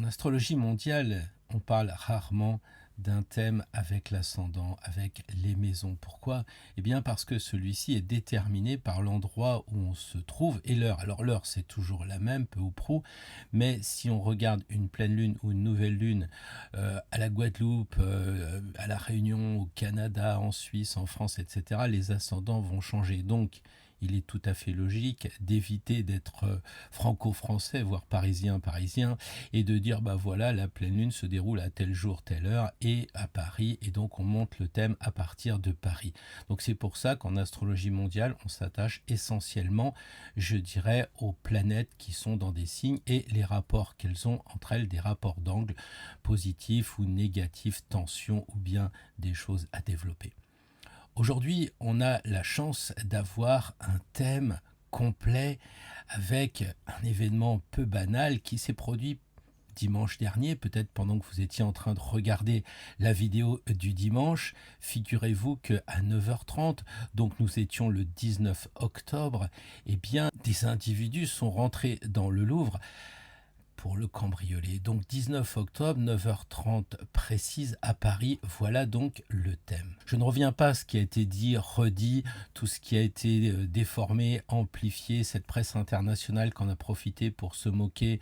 En astrologie mondiale, on parle rarement d'un thème avec l'ascendant, avec les maisons. Pourquoi? Eh bien parce que celui-ci est déterminé par l'endroit où on se trouve et l'heure. Alors l'heure, c'est toujours la même, peu ou prou, mais si on regarde une pleine lune ou une nouvelle lune à la Guadeloupe, à la Réunion, au Canada, en Suisse, en France, etc., les ascendants vont changer. Donc, il est tout à fait logique d'éviter d'être franco-français, voire parisien, et de dire bah voilà, la pleine lune se déroule à tel jour, telle heure et à Paris, et donc on monte le thème à partir de Paris. Donc c'est pour ça qu'en astrologie mondiale, on s'attache essentiellement, je dirais, aux planètes qui sont dans des signes et les rapports qu'elles ont entre elles, des rapports d'angle positifs ou négatifs, tension ou bien des choses à développer. Aujourd'hui, on a la chance d'avoir un thème complet avec un événement peu banal qui s'est produit dimanche dernier, peut-être pendant que vous étiez en train de regarder la vidéo du dimanche. Figurez-vous qu'à 9h30, donc nous étions le 19 octobre, eh bien des individus sont rentrés dans le Louvre pour le cambrioler. Donc 19 octobre, 9h30 précise à Paris, voilà donc le thème. Je ne reviens pas à ce qui a été dit, redit, tout ce qui a été déformé, amplifié, cette presse internationale qu'en a profité pour se moquer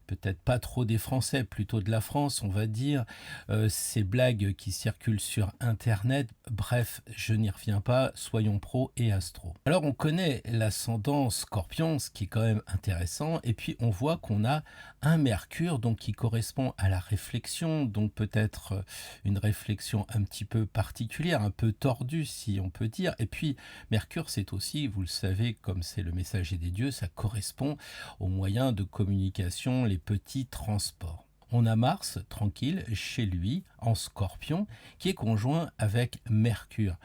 peut-être pas trop des Français, plutôt de la France, on va dire, ces blagues qui circulent sur Internet, bref, je n'y reviens pas, soyons pro et astro. Alors on connaît l'ascendant Scorpion, ce qui est quand même intéressant, et puis on voit qu'on a un Mercure donc qui correspond à la réflexion, donc peut-être une réflexion un petit peu particulière, un peu tordue si on peut dire, et puis Mercure c'est aussi, vous le savez, comme c'est le messager des dieux, ça correspond aux moyens de communication, les petits transports. On a Mars, tranquille, chez lui, en Scorpion, qui est conjoint avec Mercure.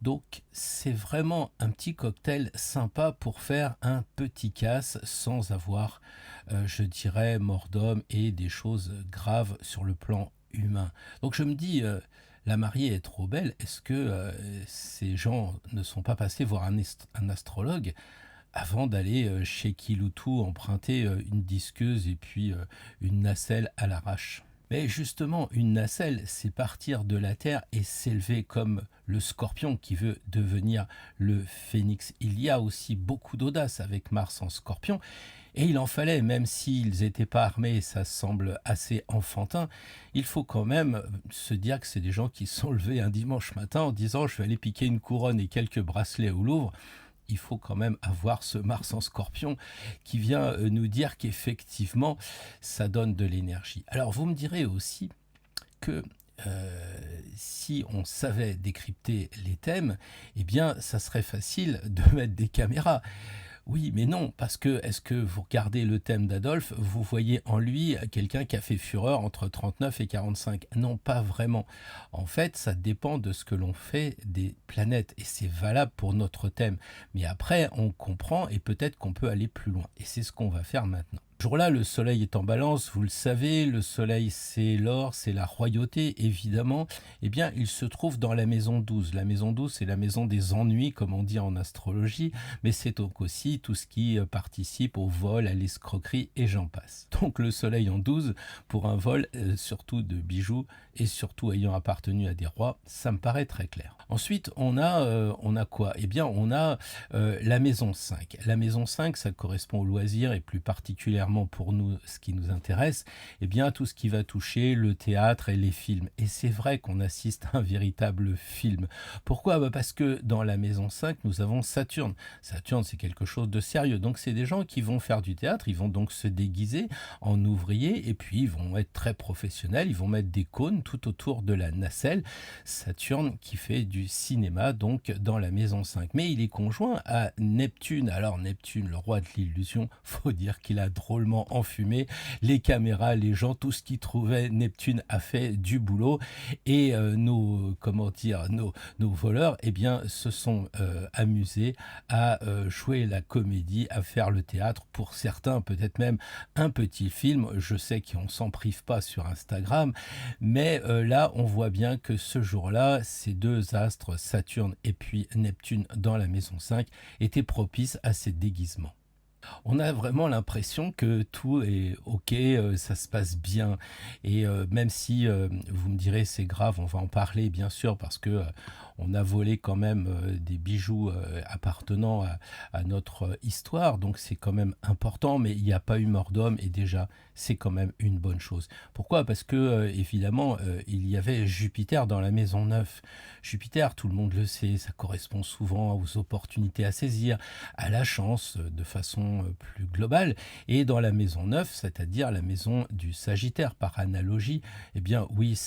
Donc c'est vraiment un petit cocktail sympa pour faire un petit casse sans avoir, je dirais, mort d'homme et des choses graves sur le plan humain. Donc je me dis, la mariée est trop belle, est-ce que ces gens ne sont pas passés voir un astrologue avant d'aller chez Kiloutou emprunter une disqueuse et puis une nacelle à l'arrache? Mais justement, une nacelle, c'est partir de la terre et s'élever comme le scorpion qui veut devenir le phénix. Il y a aussi beaucoup d'audace avec Mars en scorpion, et il en fallait, même s'ils n'étaient pas armés, ça semble assez enfantin, il faut quand même se dire que c'est des gens qui se sont levés un dimanche matin en disant je vais aller piquer une couronne et quelques bracelets au Louvre. Il faut quand même avoir ce Mars en Scorpion qui vient nous dire qu'effectivement, ça donne de l'énergie. Alors, vous me direz aussi que si on savait décrypter les thèmes, eh bien, ça serait facile de mettre des caméras. Oui, mais non, parce que est-ce que vous regardez le thème d'Adolphe, vous voyez en lui quelqu'un qui a fait fureur entre 39 et 45? Non, pas vraiment. En fait, ça dépend de ce que l'on fait des planètes, et c'est valable pour notre thème. Mais après, on comprend et peut-être qu'on peut aller plus loin. Et c'est ce qu'on va faire maintenant. Ce jour-là, le soleil est en balance, vous le savez, le soleil c'est l'or, c'est la royauté, évidemment. Eh bien, il se trouve dans la maison 12. La maison 12, c'est la maison des ennuis, comme on dit en astrologie, mais c'est donc aussi tout ce qui participe au vol, à l'escroquerie et j'en passe. Donc le soleil en 12 pour un vol, surtout de bijoux et surtout ayant appartenu à des rois, ça me paraît très clair. Ensuite, on a quoi? Eh bien, on a la maison 5. La maison 5, ça correspond au loisir et plus particulièrement pour nous, ce qui nous intéresse, eh bien, tout ce qui va toucher le théâtre et les films. Et c'est vrai qu'on assiste à un véritable film. Pourquoi? Parce que dans la maison 5, nous avons Saturne. Saturne, c'est quelque chose de sérieux. Donc, c'est des gens qui vont faire du théâtre, ils vont donc se déguiser en ouvriers et puis ils vont être très professionnels, ils vont mettre des cônes tout autour de la nacelle. Saturne qui fait du cinéma, donc dans la maison 5. Mais il est conjoint à Neptune. Alors, Neptune, le roi de l'illusion, faut dire qu'il a drôlement enfumé les caméras, les gens, tout ce qu'ils trouvaient. Neptune a fait du boulot et nos voleurs, eh bien, se sont amusés à jouer la comédie, à faire le théâtre. Pour certains, peut-être même un petit film. Je sais qu'on s'en prive pas sur Instagram, mais là, on voit bien que ce jour-là, ces deux astres, Saturne et puis Neptune dans la maison 5, étaient propices à ces déguisements. On a vraiment l'impression que tout est OK, ça se passe bien et même si, vous me direz: «C'est grave», on va en parler bien sûr parce que, on a volé quand même, des bijoux, appartenant à notre histoire, donc c'est quand même important, mais il n'y a pas eu mort d'homme et déjà, c'est quand même une bonne chose. Pourquoi? Parce que, évidemment, il y avait Jupiter dans la maison 9. Jupiter, tout le monde le sait, ça correspond souvent aux opportunités à saisir, à la chance de façon plus globale. Et dans la maison 9, c'est-à-dire la maison du Sagittaire par analogie, eh bien oui,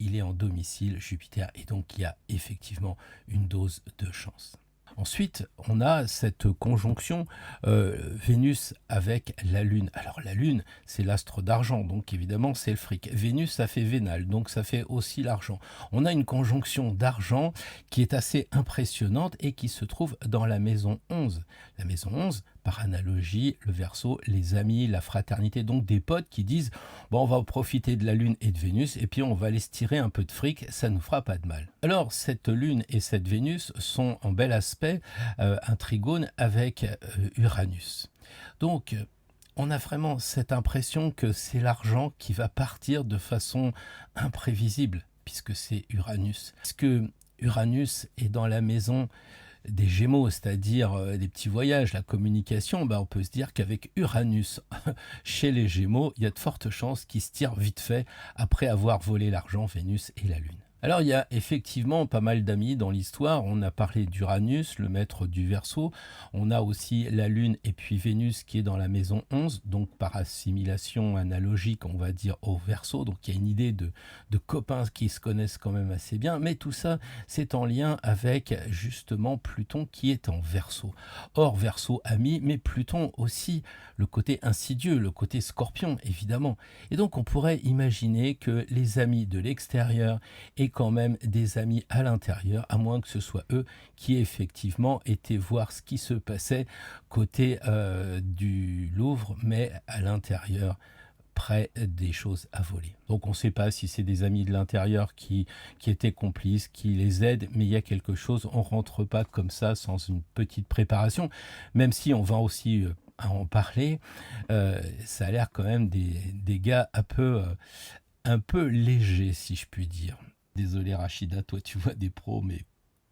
il est en domicile Jupiter et donc il y a effectivement une dose de chance. Ensuite, on a cette conjonction Vénus avec la Lune. Alors la Lune, c'est l'astre d'argent, donc évidemment c'est le fric. Vénus, ça fait vénal, donc ça fait aussi l'argent. On a une conjonction d'argent qui est assez impressionnante et qui se trouve dans la maison 11. La maison 11, par analogie, le Verseau, les amis, la fraternité, donc des potes qui disent bon, on va profiter de la Lune et de Vénus et puis on va aller se tirer un peu de fric, ça nous fera pas de mal. Alors cette Lune et cette Vénus sont en bel aspect un trigone avec Uranus. Donc on a vraiment cette impression que c'est l'argent qui va partir de façon imprévisible puisque c'est Uranus. Parce que Uranus est dans la maison des Gémeaux, c'est-à-dire des petits voyages, la communication, on peut se dire qu'avec Uranus chez les Gémeaux, il y a de fortes chances qu'ils se tirent vite fait après avoir volé l'argent, Vénus et la Lune. Alors il y a effectivement pas mal d'amis dans l'histoire, on a parlé d'Uranus, le maître du Verseau, on a aussi la Lune et puis Vénus qui est dans la maison 11, donc par assimilation analogique on va dire au Verseau, donc il y a une idée de copains qui se connaissent quand même assez bien, mais tout ça c'est en lien avec justement Pluton qui est en Verseau. Or Verseau ami, mais Pluton aussi le côté insidieux, le côté scorpion évidemment, et donc on pourrait imaginer que les amis de l'extérieur et quand même des amis à l'intérieur, à moins que ce soit eux qui effectivement étaient voir ce qui se passait côté du Louvre, mais à l'intérieur, près des choses à voler. Donc on ne sait pas si c'est des amis de l'intérieur qui étaient complices, qui les aident, mais il y a quelque chose, on ne rentre pas comme ça sans une petite préparation, même si on va aussi à en parler, ça a l'air quand même des gars un peu légers, si je puis dire. Désolé Rachida, toi tu vois des pros, mais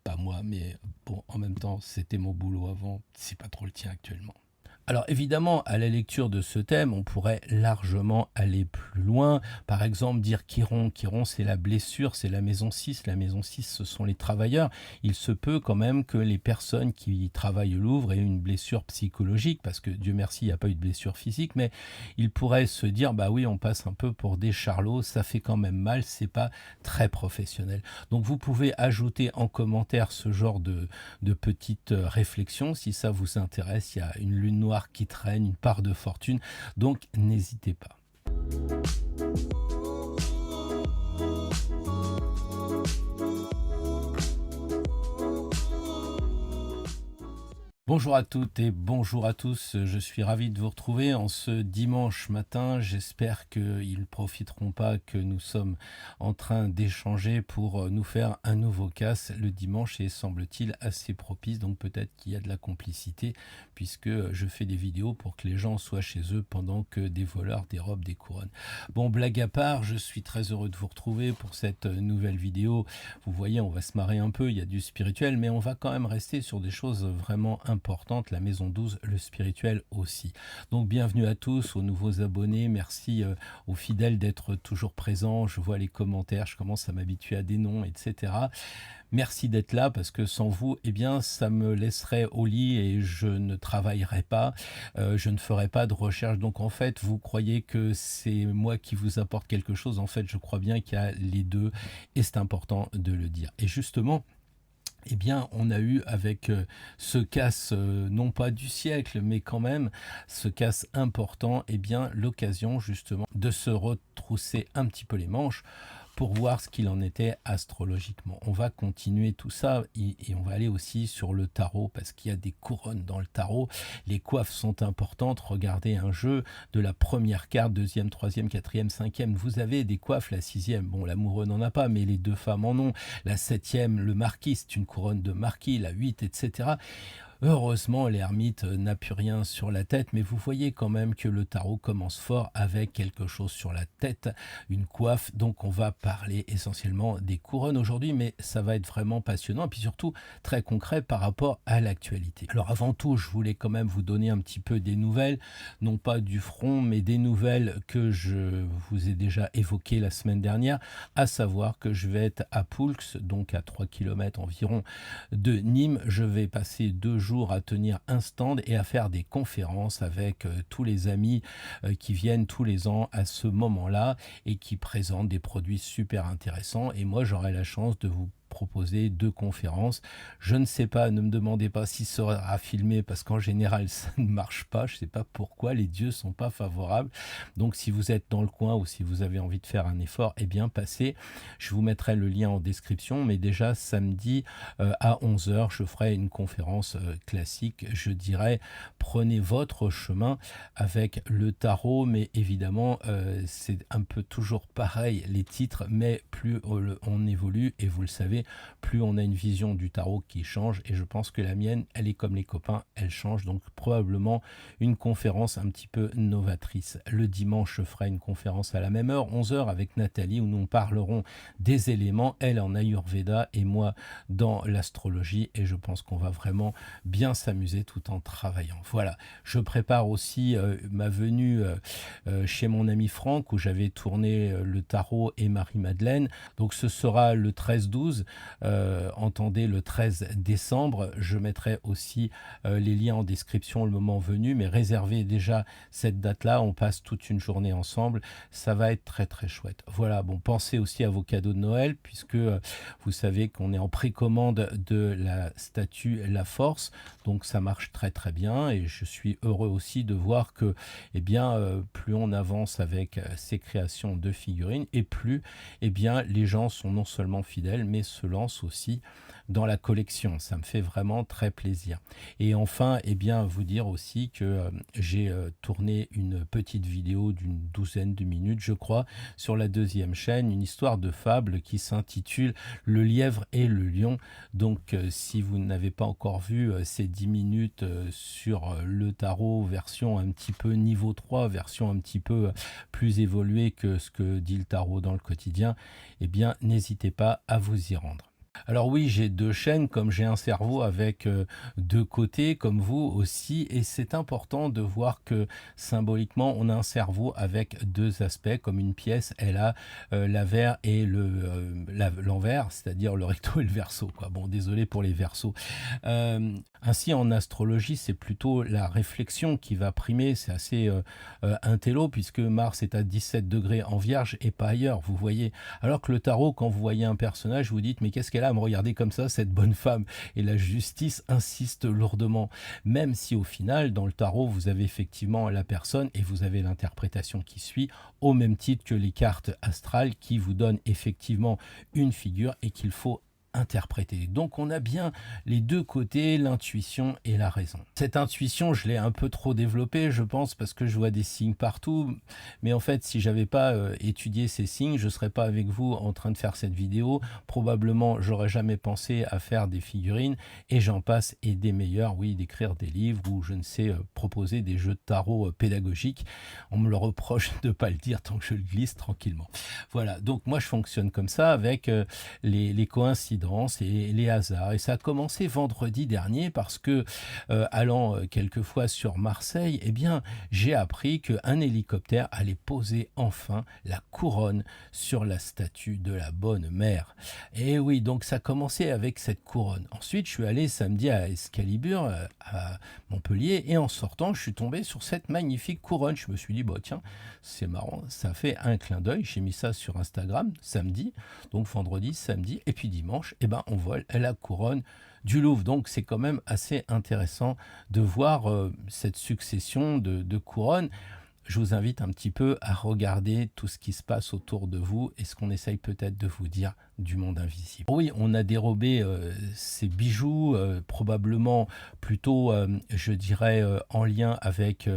pas moi. Mais bon, en même temps, c'était mon boulot avant, c'est pas trop le tien actuellement. Alors évidemment, à la lecture de ce thème, on pourrait largement aller plus loin. Par exemple, dire Chiron. Chiron, c'est la blessure, c'est la maison 6. La maison 6, ce sont les travailleurs. Il se peut quand même que les personnes qui travaillent au Louvre aient une blessure psychologique, parce que Dieu merci, il n'y a pas eu de blessure physique, mais ils pourraient se dire, bah oui, on passe un peu pour des charlots, ça fait quand même mal, c'est pas très professionnel. Donc vous pouvez ajouter en commentaire ce genre de petites réflexions. Si ça vous intéresse, il y a une lune noire qui traîne, une part de fortune, donc n'hésitez pas. Bonjour à toutes et bonjour à tous, je suis ravi de vous retrouver en ce dimanche matin. J'espère qu'ils ne profiteront pas que nous sommes en train d'échanger pour nous faire un nouveau casse. Le dimanche est, semble-t-il, assez propice, donc peut-être qu'il y a de la complicité puisque je fais des vidéos pour que les gens soient chez eux pendant que des voleurs dérobent des couronnes. Bon, blague à part, je suis très heureux de vous retrouver pour cette nouvelle vidéo. Vous voyez, on va se marrer un peu, il y a du spirituel, mais on va quand même rester sur des choses vraiment importante, la maison 12, le spirituel aussi. Donc bienvenue à tous, aux nouveaux abonnés, merci aux fidèles d'être toujours présents, je vois les commentaires, je commence à m'habituer à des noms, etc. Merci d'être là parce que sans vous, eh bien, ça me laisserait au lit et je ne travaillerai pas, je ne ferai pas de recherche. Donc en fait, vous croyez que c'est moi qui vous apporte quelque chose. En fait, je crois bien qu'il y a les deux et c'est important de le dire. Et justement, eh bien, on a eu avec ce casse, non pas du siècle, mais quand même, ce casse important, eh bien, l'occasion justement de se retrousser un petit peu les manches pour voir ce qu'il en était astrologiquement. On va continuer tout ça et on va aller aussi sur le tarot parce qu'il y a des couronnes dans le tarot. Les coiffes sont importantes. Regardez un jeu de la première carte, deuxième, troisième, quatrième, cinquième. Vous avez des coiffes, la sixième. Bon, l'amoureux n'en a pas, mais les deux femmes en ont. La septième, le marquis, c'est une couronne de marquis. La 8, etc. Heureusement, l'ermite n'a plus rien sur la tête, mais vous voyez quand même que le tarot commence fort avec quelque chose sur la tête, une coiffe. Donc on va parler essentiellement des couronnes aujourd'hui, mais ça va être vraiment passionnant et puis surtout très concret par rapport à l'actualité. Alors avant tout, je voulais quand même vous donner un petit peu des nouvelles, non pas du front, mais des nouvelles que je vous ai déjà évoquées la semaine dernière, à savoir que je vais être à Poulx, donc à 3 km environ de Nîmes. Je vais passer 2 jours à tenir un stand et à faire des conférences avec tous les amis qui viennent tous les ans à ce moment-là et qui présentent des produits super intéressants. Et moi, j'aurai la chance de vous proposer 2 conférences. Je ne sais pas, ne me demandez pas si ça sera filmé parce qu'en général ça ne marche pas. Je ne sais pas pourquoi, les dieux sont pas favorables. Donc si vous êtes dans le coin ou si vous avez envie de faire un effort, eh bien passez. Je vous mettrai le lien en description, mais déjà samedi à 11 heures, je ferai une conférence classique. Je dirais, prenez votre chemin avec le tarot, mais évidemment c'est un peu toujours pareil les titres, mais plus on évolue, et vous le savez, plus on a une vision du tarot qui change, et je pense que la mienne, elle est comme les copains, elle change, donc probablement une conférence un petit peu novatrice. Le dimanche, je ferai une conférence à la même heure, 11 heures, avec Nathalie, où nous parlerons des éléments, elle en Ayurveda et moi dans l'astrologie, et je pense qu'on va vraiment bien s'amuser tout en travaillant. Voilà, je prépare aussi ma venue chez mon ami Franck, où j'avais tourné le tarot et Marie-Madeleine. Donc ce sera le 13-12, entendez, le 13 décembre. Je mettrai aussi les liens en description le moment venu, mais réservez déjà cette date-là, on passe toute une journée ensemble, ça va être très très chouette. Voilà, bon, pensez aussi à vos cadeaux de Noël, puisque vous savez qu'on est en précommande de la statue La Force, donc ça marche très très bien, et je suis heureux aussi de voir que, eh bien, plus on avance avec ces créations de figurines, et plus, eh bien, les gens sont non seulement fidèles, mais se lancent aussi dans la collection. Ça me fait vraiment très plaisir. Et enfin, eh bien, vous dire aussi que j'ai tourné une petite vidéo d'une douzaine de minutes, je crois, sur la deuxième chaîne, une histoire de fable qui s'intitule Le lièvre et le lion. Donc, si vous n'avez pas encore vu ces 10 minutes sur le tarot, version un petit peu niveau 3, version un petit peu plus évoluée que ce que dit le tarot dans le quotidien, eh bien, n'hésitez pas à vous y rendre. Alors oui, j'ai 2 chaînes, comme j'ai un cerveau avec 2 côtés, comme vous aussi, et c'est important de voir que symboliquement, on a un cerveau avec 2 aspects, comme une pièce, elle a l'avers et l'envers, c'est-à-dire le recto et le verso, quoi. Bon, désolé pour les versos. Ainsi, en astrologie, c'est plutôt la réflexion qui va primer, c'est assez intello, puisque Mars est à 17 degrés en Vierge et pas ailleurs, vous voyez. Alors que le tarot, quand vous voyez un personnage, vous dites, mais qu'est-ce qu'elle a à me regarder comme ça, cette bonne femme? Et la justice insiste lourdement, même si au final, dans le tarot, vous avez effectivement la personne et vous avez l'interprétation qui suit, au même titre que les cartes astrales qui vous donnent effectivement une figure et qu'il faut interpréter. Donc on a bien les 2 côtés, l'intuition et la raison. Cette intuition, je l'ai un peu trop développée, je pense, parce que je vois des signes partout, mais en fait, si j'avais pas étudié ces signes, je serais pas avec vous en train de faire cette vidéo. Probablement, j'aurais jamais pensé à faire des figurines, et j'en passe, et des meilleurs, oui, d'écrire des livres, ou je ne sais, proposer des jeux de tarot pédagogiques. On me le reproche de pas le dire tant que je le glisse tranquillement. Voilà, donc moi je fonctionne comme ça, avec les coïncidences et les hasards. Et ça a commencé vendredi dernier parce que, allant quelquefois sur Marseille, eh bien, j'ai appris qu'un hélicoptère allait poser enfin la couronne sur la statue de la Bonne Mère. Et oui, donc ça a commencé avec cette couronne. Ensuite, je suis allé samedi à Excalibur, à Montpellier, et en sortant, je suis tombé sur cette magnifique couronne. Je me suis dit, bah tiens, c'est marrant, ça fait un clin d'œil. J'ai mis ça sur Instagram samedi, donc vendredi, samedi, et puis dimanche, eh ben, on vole la couronne du Louvre. Donc c'est quand même assez intéressant de voir cette succession de couronnes. Je vous invite un petit peu à regarder tout ce qui se passe autour de vous, et ce qu'on essaye peut-être de vous dire du monde invisible. Oui, on a dérobé ces bijoux, probablement plutôt, je dirais, en lien avec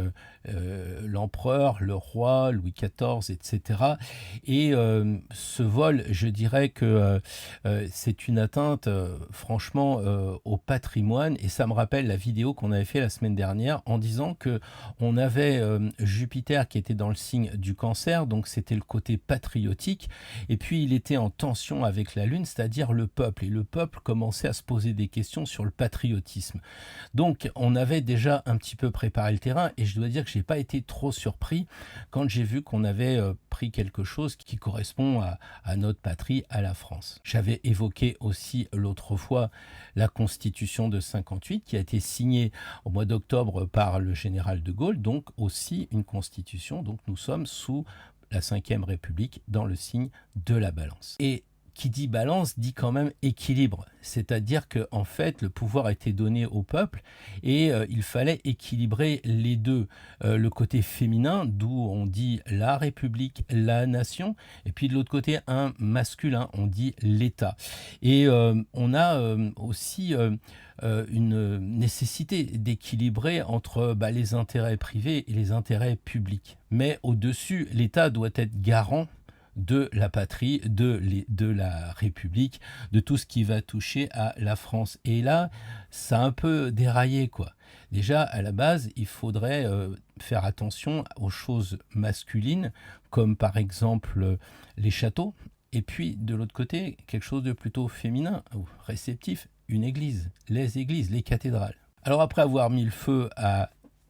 l'empereur, le roi, Louis XIV, etc. Et ce vol, je dirais que c'est une atteinte, franchement, au patrimoine. Et ça me rappelle la vidéo qu'on avait fait la semaine dernière en disant que on avait Jupiter qui était dans le signe du Cancer, donc c'était le côté patriotique. Et puis il était en tension avec la Lune, c'est-à-dire le peuple. Et le peuple commençait à se poser des questions sur le patriotisme. Donc on avait déjà un petit peu préparé le terrain et je dois dire que je n'ai pas été trop surpris quand j'ai vu qu'on avait pris quelque chose qui correspond à notre patrie, à la France. J'avais évoqué aussi l'autre fois la Constitution de 58 qui a été signée au mois d'octobre par le général de Gaulle, donc aussi une constitution, donc nous sommes sous la Ve République dans le signe de la balance. Et qui dit balance dit quand même équilibre, c'est-à-dire que en fait le pouvoir a été donné au peuple et il fallait équilibrer les deux, le côté féminin d'où on dit la République, la nation, et puis de l'autre côté un masculin, on dit l'État. Et on a aussi une nécessité d'équilibrer entre les intérêts privés et les intérêts publics. Mais au-dessus, l'État doit être garant de la patrie, de la République, de tout ce qui va toucher à la France. Et là, ça a un peu déraillé, quoi. Déjà, à la base, il faudrait faire attention aux choses masculines, comme par exemple les châteaux. Et puis, de l'autre côté, quelque chose de plutôt féminin, ou réceptif, une église, les cathédrales. Alors après avoir mis le feu à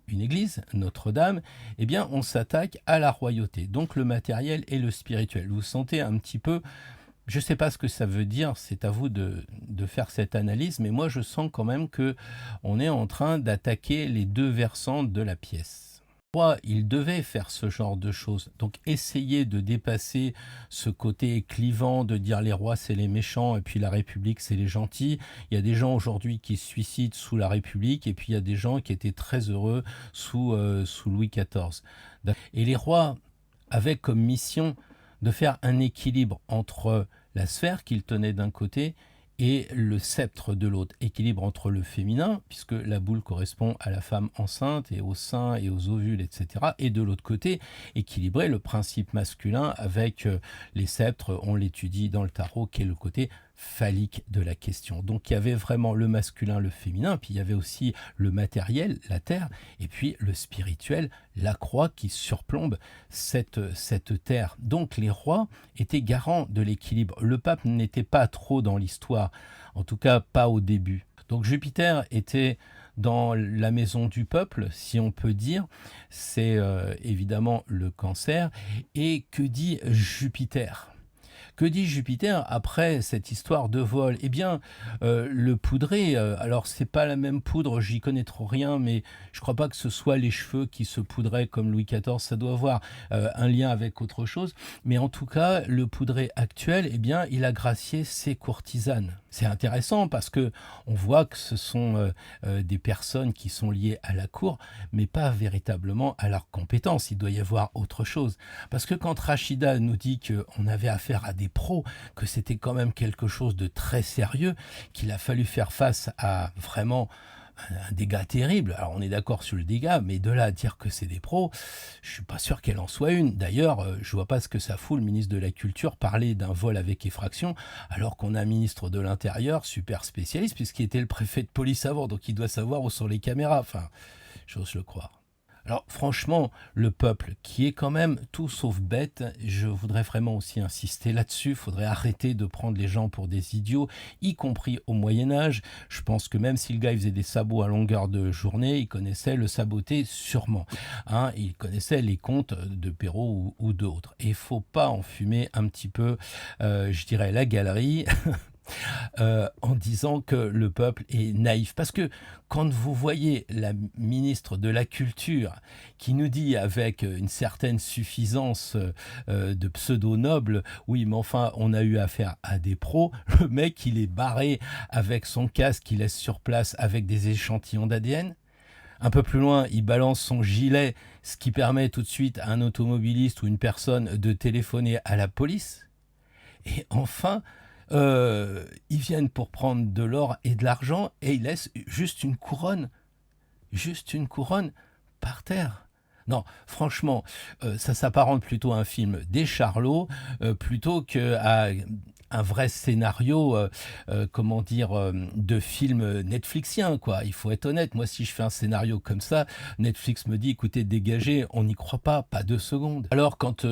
une église, Notre-Dame, eh bien on s'attaque à la royauté, donc le matériel et le spirituel. Vous sentez un petit peu, je ne sais pas ce que ça veut dire, c'est à vous de faire cette analyse, mais moi je sens quand même que on est en train d'attaquer les deux versants de la pièce. Il devait faire ce genre de choses. Donc essayer de dépasser ce côté clivant de dire les rois c'est les méchants et puis la République c'est les gentils. Il y a des gens aujourd'hui qui se suicident sous la République et puis il y a des gens qui étaient très heureux sous Louis XIV. Et les rois avaient comme mission de faire un équilibre entre la sphère qu'ils tenaient d'un côté et le sceptre de l'autre. Équilibre entre le féminin, puisque la boule correspond à la femme enceinte et aux seins et aux ovules, etc. Et de l'autre côté, équilibrer le principe masculin avec les sceptres, on l'étudie dans le tarot, qui est le côté phallique de la question. Donc il y avait vraiment le masculin, le féminin, puis il y avait aussi le matériel, la terre, et puis le spirituel, la croix qui surplombe cette terre. Donc les rois étaient garants de l'équilibre. Le pape n'était pas trop dans l'histoire, en tout cas pas au début. Donc Jupiter était dans la maison du peuple, si on peut dire, c'est évidemment le Cancer. Et que dit Jupiter ? Que dit Jupiter après cette histoire de vol ? Eh bien, le poudré, alors c'est pas la même poudre, j'y connais trop rien, mais je crois pas que ce soit les cheveux qui se poudraient comme Louis XIV, ça doit avoir un lien avec autre chose. Mais en tout cas, le poudré actuel, eh bien, il a gracié ses courtisanes. C'est intéressant parce que on voit que ce sont des personnes qui sont liées à la cour, mais pas véritablement à leurs compétences. Il doit y avoir autre chose. Parce que quand Rachida nous dit qu'on avait affaire à des pros, que c'était quand même quelque chose de très sérieux, qu'il a fallu faire face à vraiment un dégât terrible. Alors on est d'accord sur le dégât, mais de là à dire que c'est des pros, je suis pas sûr qu'elle en soit une. D'ailleurs, je vois pas ce que ça fout le ministre de la Culture parler d'un vol avec effraction, alors qu'on a un ministre de l'Intérieur super spécialiste, puisqu'il était le préfet de police avant, donc il doit savoir où sont les caméras. Enfin, j'ose le croire. Alors franchement, le peuple, qui est quand même tout sauf bête, je voudrais vraiment aussi insister là-dessus, il faudrait arrêter de prendre les gens pour des idiots, y compris au Moyen-Âge. Je pense que même si le gars il faisait des sabots à longueur de journée, il connaissait le saboter sûrement. Il connaissait les contes de Perrault ou d'autres. Et il ne faut pas enfumer un petit peu, je dirais, la galerie. En disant que le peuple est naïf. Parce que quand vous voyez la ministre de la Culture qui nous dit avec une certaine suffisance de pseudo-noble, oui mais enfin on a eu affaire à des pros, le mec il est barré avec son casque qu'il laisse sur place avec des échantillons d'ADN. Un peu plus loin, il balance son gilet, ce qui permet tout de suite à un automobiliste ou une personne de téléphoner à la police. Et enfin, Ils viennent pour prendre de l'or et de l'argent et ils laissent juste une couronne par terre. Non, franchement, ça s'apparente plutôt à un film des Charlots plutôt qu'à un vrai scénario, comment dire, de film Netflixien, quoi. Il faut être honnête. Moi, si je fais un scénario comme ça, Netflix me dit, écoutez, dégagez, on n'y croit pas 2 secondes. Alors, quand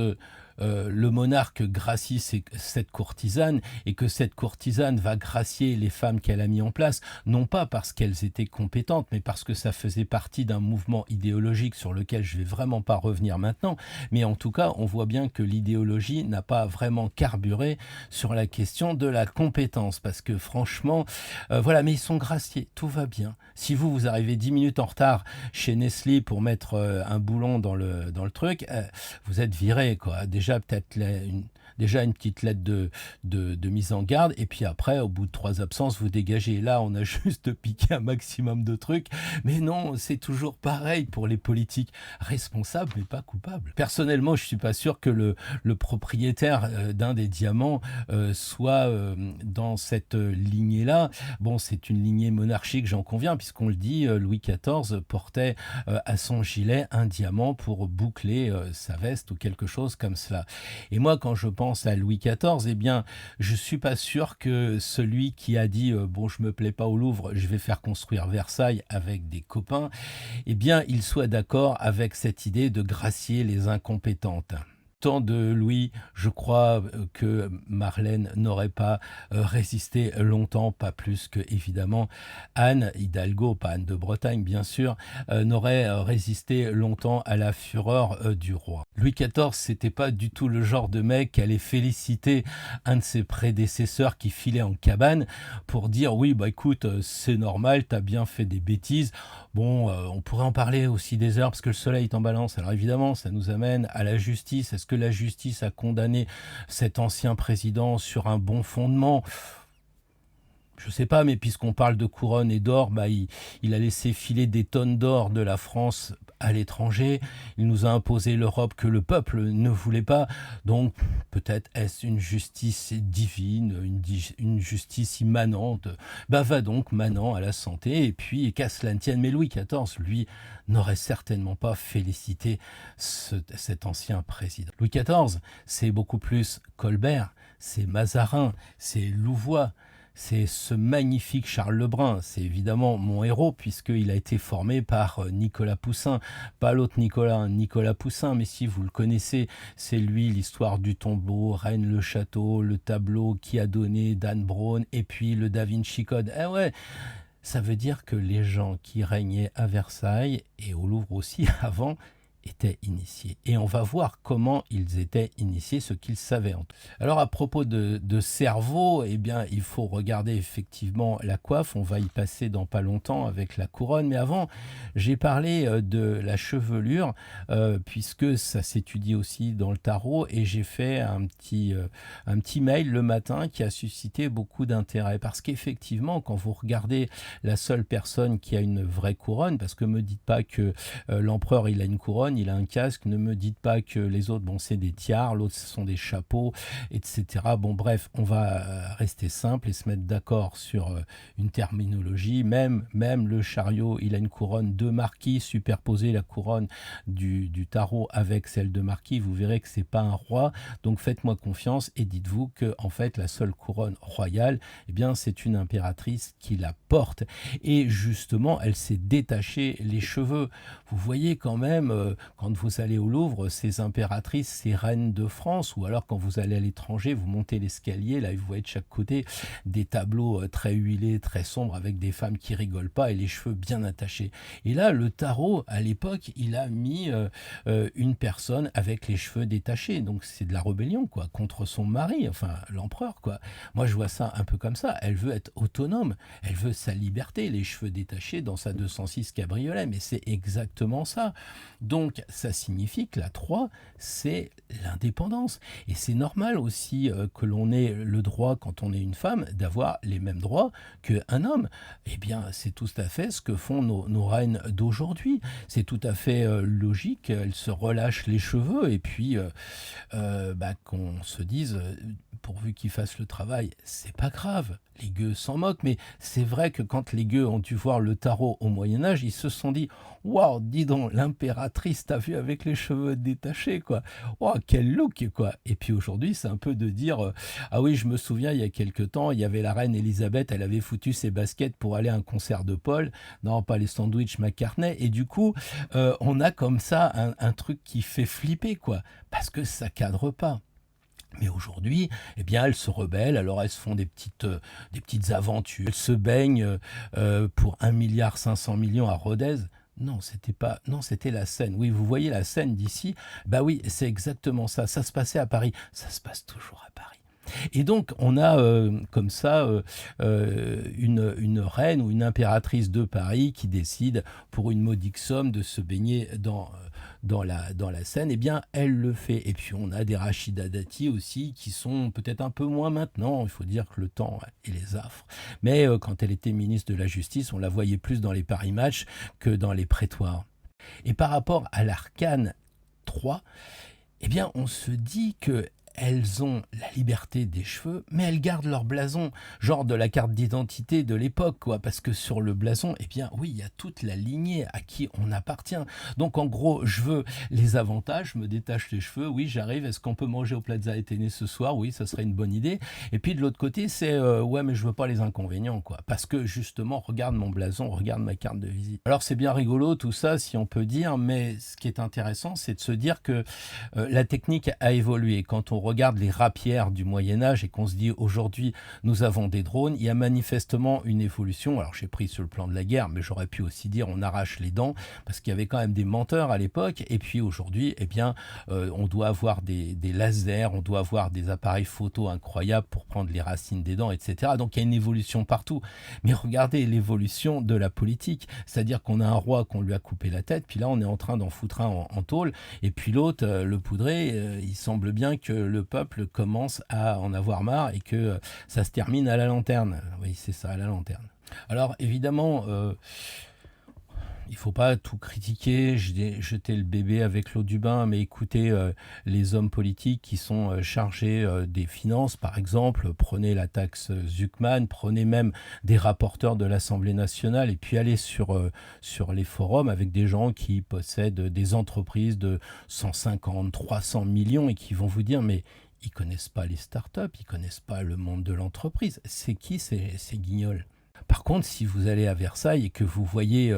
le monarque gracie cette courtisane et que cette courtisane va gracier les femmes qu'elle a mis en place, non pas parce qu'elles étaient compétentes, mais parce que ça faisait partie d'un mouvement idéologique sur lequel je vais vraiment pas revenir maintenant, mais en tout cas, on voit bien que l'idéologie n'a pas vraiment carburé sur la question de la compétence, parce que franchement, voilà, mais ils sont graciés, tout va bien. Si vous arrivez 10 minutes en retard chez Nestlé pour mettre un boulon dans le truc, vous êtes viré, quoi. Déjà, peut-être déjà une petite lettre de mise en garde, et puis après, au bout de 3 absences, vous dégagez. Et là, on a juste piqué un maximum de trucs. Mais non, c'est toujours pareil pour les politiques. Responsables, mais pas coupables. Personnellement, je suis pas sûr que le propriétaire d'un des diamants soit dans cette lignée-là. Bon, c'est une lignée monarchique, j'en conviens, puisqu'on le dit, Louis XIV portait à son gilet un diamant pour boucler sa veste ou quelque chose comme cela. Et moi, quand je pense à Louis XIV, eh bien, je suis pas sûr que celui qui a dit bon, je me plais pas au Louvre, je vais faire construire Versailles avec des copains, eh bien, il soit d'accord avec cette idée de gracier les incompétentes. Temps de Louis, je crois que Marlène n'aurait pas résisté longtemps, pas plus que évidemment Anne Hidalgo, pas Anne de Bretagne bien sûr, n'aurait résisté longtemps à la fureur du roi. Louis XIV, c'était pas du tout le genre de mec qui allait féliciter un de ses prédécesseurs qui filait en cabane pour dire oui bah écoute c'est normal, t'as bien fait des bêtises. Bon, on pourrait en parler aussi des heures parce que le soleil est en balance. Alors évidemment, ça nous amène à la justice. Est-ce que la justice a condamné cet ancien président sur un bon fondement ? Je sais pas, mais puisqu'on parle de couronne et d'or, bah, il a laissé filer des tonnes d'or de la France à l'étranger. Il nous a imposé l'Europe que le peuple ne voulait pas. Donc, peut-être est-ce une justice divine, une justice immanente. Bah, va donc manant à la santé. Et puis, qu'à cela ne tienne. Mais Louis XIV, lui, n'aurait certainement pas félicité cet ancien président. Louis XIV, c'est beaucoup plus Colbert, c'est Mazarin, c'est Louvois. C'est ce magnifique Charles Lebrun, c'est évidemment mon héros puisqu'il a été formé par Nicolas Poussin, pas l'autre Nicolas, Nicolas Poussin, mais si vous le connaissez, c'est lui l'histoire du tombeau, Rennes le château, le tableau qui a donné Dan Brown et puis le Da Vinci Code. Eh ouais, ça veut dire que les gens qui régnaient à Versailles et au Louvre aussi avant étaient initiés. Et on va voir comment ils étaient initiés, ce qu'ils savaient. Alors à propos de cerveau, eh bien il faut regarder effectivement la coiffe, on va y passer dans pas longtemps avec la couronne, mais avant j'ai parlé de la chevelure, puisque ça s'étudie aussi dans le tarot, et j'ai fait un petit mail le matin qui a suscité beaucoup d'intérêt, parce qu'effectivement quand vous regardez la seule personne qui a une vraie couronne, parce que me dites pas que l'empereur il a une couronne, il a un casque, ne me dites pas que les autres, bon, c'est des tiares, l'autre, ce sont des chapeaux, etc. Bon, bref, on va rester simple et se mettre d'accord sur une terminologie. Même le chariot, il a une couronne de marquis, superposer la couronne du tarot avec celle de marquis, vous verrez que c'est pas un roi. Donc, faites-moi confiance et dites-vous que, en fait, la seule couronne royale, eh bien, c'est une impératrice qui la porte. Et justement, elle s'est détachée les cheveux. Vous voyez quand même, quand vous allez au Louvre, ces impératrices, ces reines de France, ou alors quand vous allez à l'étranger, vous montez l'escalier, là, vous voyez de chaque côté des tableaux très huilés, très sombres, avec des femmes qui rigolent pas et les cheveux bien attachés. Et là, le tarot, à l'époque, il a mis une personne avec les cheveux détachés. Donc c'est de la rébellion, quoi, contre son mari, enfin l'empereur, quoi. Moi, je vois ça un peu comme ça. Elle veut être autonome, elle veut sa liberté, les cheveux détachés dans sa 206 cabriolet, mais c'est exactement ça. Donc donc, ça signifie que la 3, c'est l'indépendance. Et c'est normal aussi que l'on ait le droit, quand on est une femme, d'avoir les mêmes droits qu'un homme. Eh bien, c'est tout à fait ce que font nos reines d'aujourd'hui. C'est tout à fait logique. Elles se relâchent les cheveux et puis qu'on se dise, pourvu qu'ils fassent le travail, c'est pas grave. Les gueux s'en moquent, mais c'est vrai que quand les gueux ont dû voir le tarot au Moyen-Âge, ils se sont dit waouh, dis donc, l'impératrice, t'as vu avec les cheveux détachés, quoi. Waouh, quel look, quoi. Et puis aujourd'hui, c'est un peu de dire ah oui, je me souviens, il y a quelque temps, il y avait la reine Elisabeth, elle avait foutu ses baskets pour aller à un concert de Paul, non, pas les sandwichs McCartney, et du coup, on a comme ça un truc qui fait flipper, quoi, parce que ça cadre pas. Mais aujourd'hui, eh bien, elles se rebellent, alors elles se font des petites aventures. Elles se baignent pour 1,5 milliard à Rodez. Non, c'était pas. Non, c'était la Seine. Oui, vous voyez la Seine d'ici. Bah oui, c'est exactement ça. Ça se passait à Paris. Ça se passe toujours à Paris. Et donc, on a comme ça une reine ou une impératrice de Paris qui décide, pour une modique somme, de se baigner dans la Seine. Eh bien, elle le fait. Et puis, on a des Rachida Dati aussi, qui sont peut-être un peu moins maintenant. Il faut dire que le temps et les affres. Mais quand elle était ministre de la Justice, on la voyait plus dans les Paris Match que dans les prétoires. Et par rapport à l'arcane 3, eh bien, on se dit que elles ont la liberté des cheveux, mais elles gardent leur blason, genre de la carte d'identité de l'époque, quoi, parce que sur le blason, eh bien, oui, il y a toute la lignée à qui on appartient. Donc, en gros, je veux les avantages, je me détache les cheveux, oui, j'arrive, est-ce qu'on peut manger au Plaza Athénée ce soir? Oui, ça serait une bonne idée. Et puis, de l'autre côté, c'est, ouais, mais je veux pas les inconvénients, quoi, parce que, justement, regarde mon blason, regarde ma carte de visite. Alors, c'est bien rigolo, tout ça, si on peut dire, mais ce qui est intéressant, c'est de se dire que la technique a évolué. Quand on regarde les rapières du Moyen-Âge et qu'on se dit aujourd'hui nous avons des drones, il y a manifestement une évolution. Alors j'ai pris sur le plan de la guerre, mais j'aurais pu aussi dire on arrache les dents parce qu'il y avait quand même des menteurs à l'époque. Et puis aujourd'hui, eh bien, on doit avoir des lasers, on doit avoir des appareils photo incroyables pour prendre les racines des dents, etc. Donc il y a une évolution partout. Mais regardez l'évolution de la politique, c'est-à-dire qu'on a un roi qu'on lui a coupé la tête, puis là on est en train d'en foutre un en tôle, et puis l'autre, le poudré, il semble bien que le peuple commence à en avoir marre et que ça se termine à la lanterne. Oui, c'est ça, à la lanterne. Alors évidemment, il ne faut pas tout critiquer, jeter le bébé avec l'eau du bain, mais écoutez les hommes politiques qui sont chargés des finances, par exemple, prenez la taxe Zuckman, prenez même des rapporteurs de l'Assemblée nationale, et puis allez sur les forums avec des gens qui possèdent des entreprises de 150, 300 millions et qui vont vous dire, mais ils ne connaissent pas les startups, ils ne connaissent pas le monde de l'entreprise. C'est qui ces guignols? Par contre, si vous allez à Versailles et que vous voyez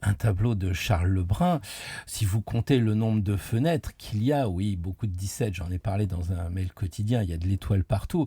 un tableau de Charles Lebrun, si vous comptez le nombre de fenêtres qu'il y a, oui, beaucoup de 17, j'en ai parlé dans un mail quotidien, il y a de l'étoile partout,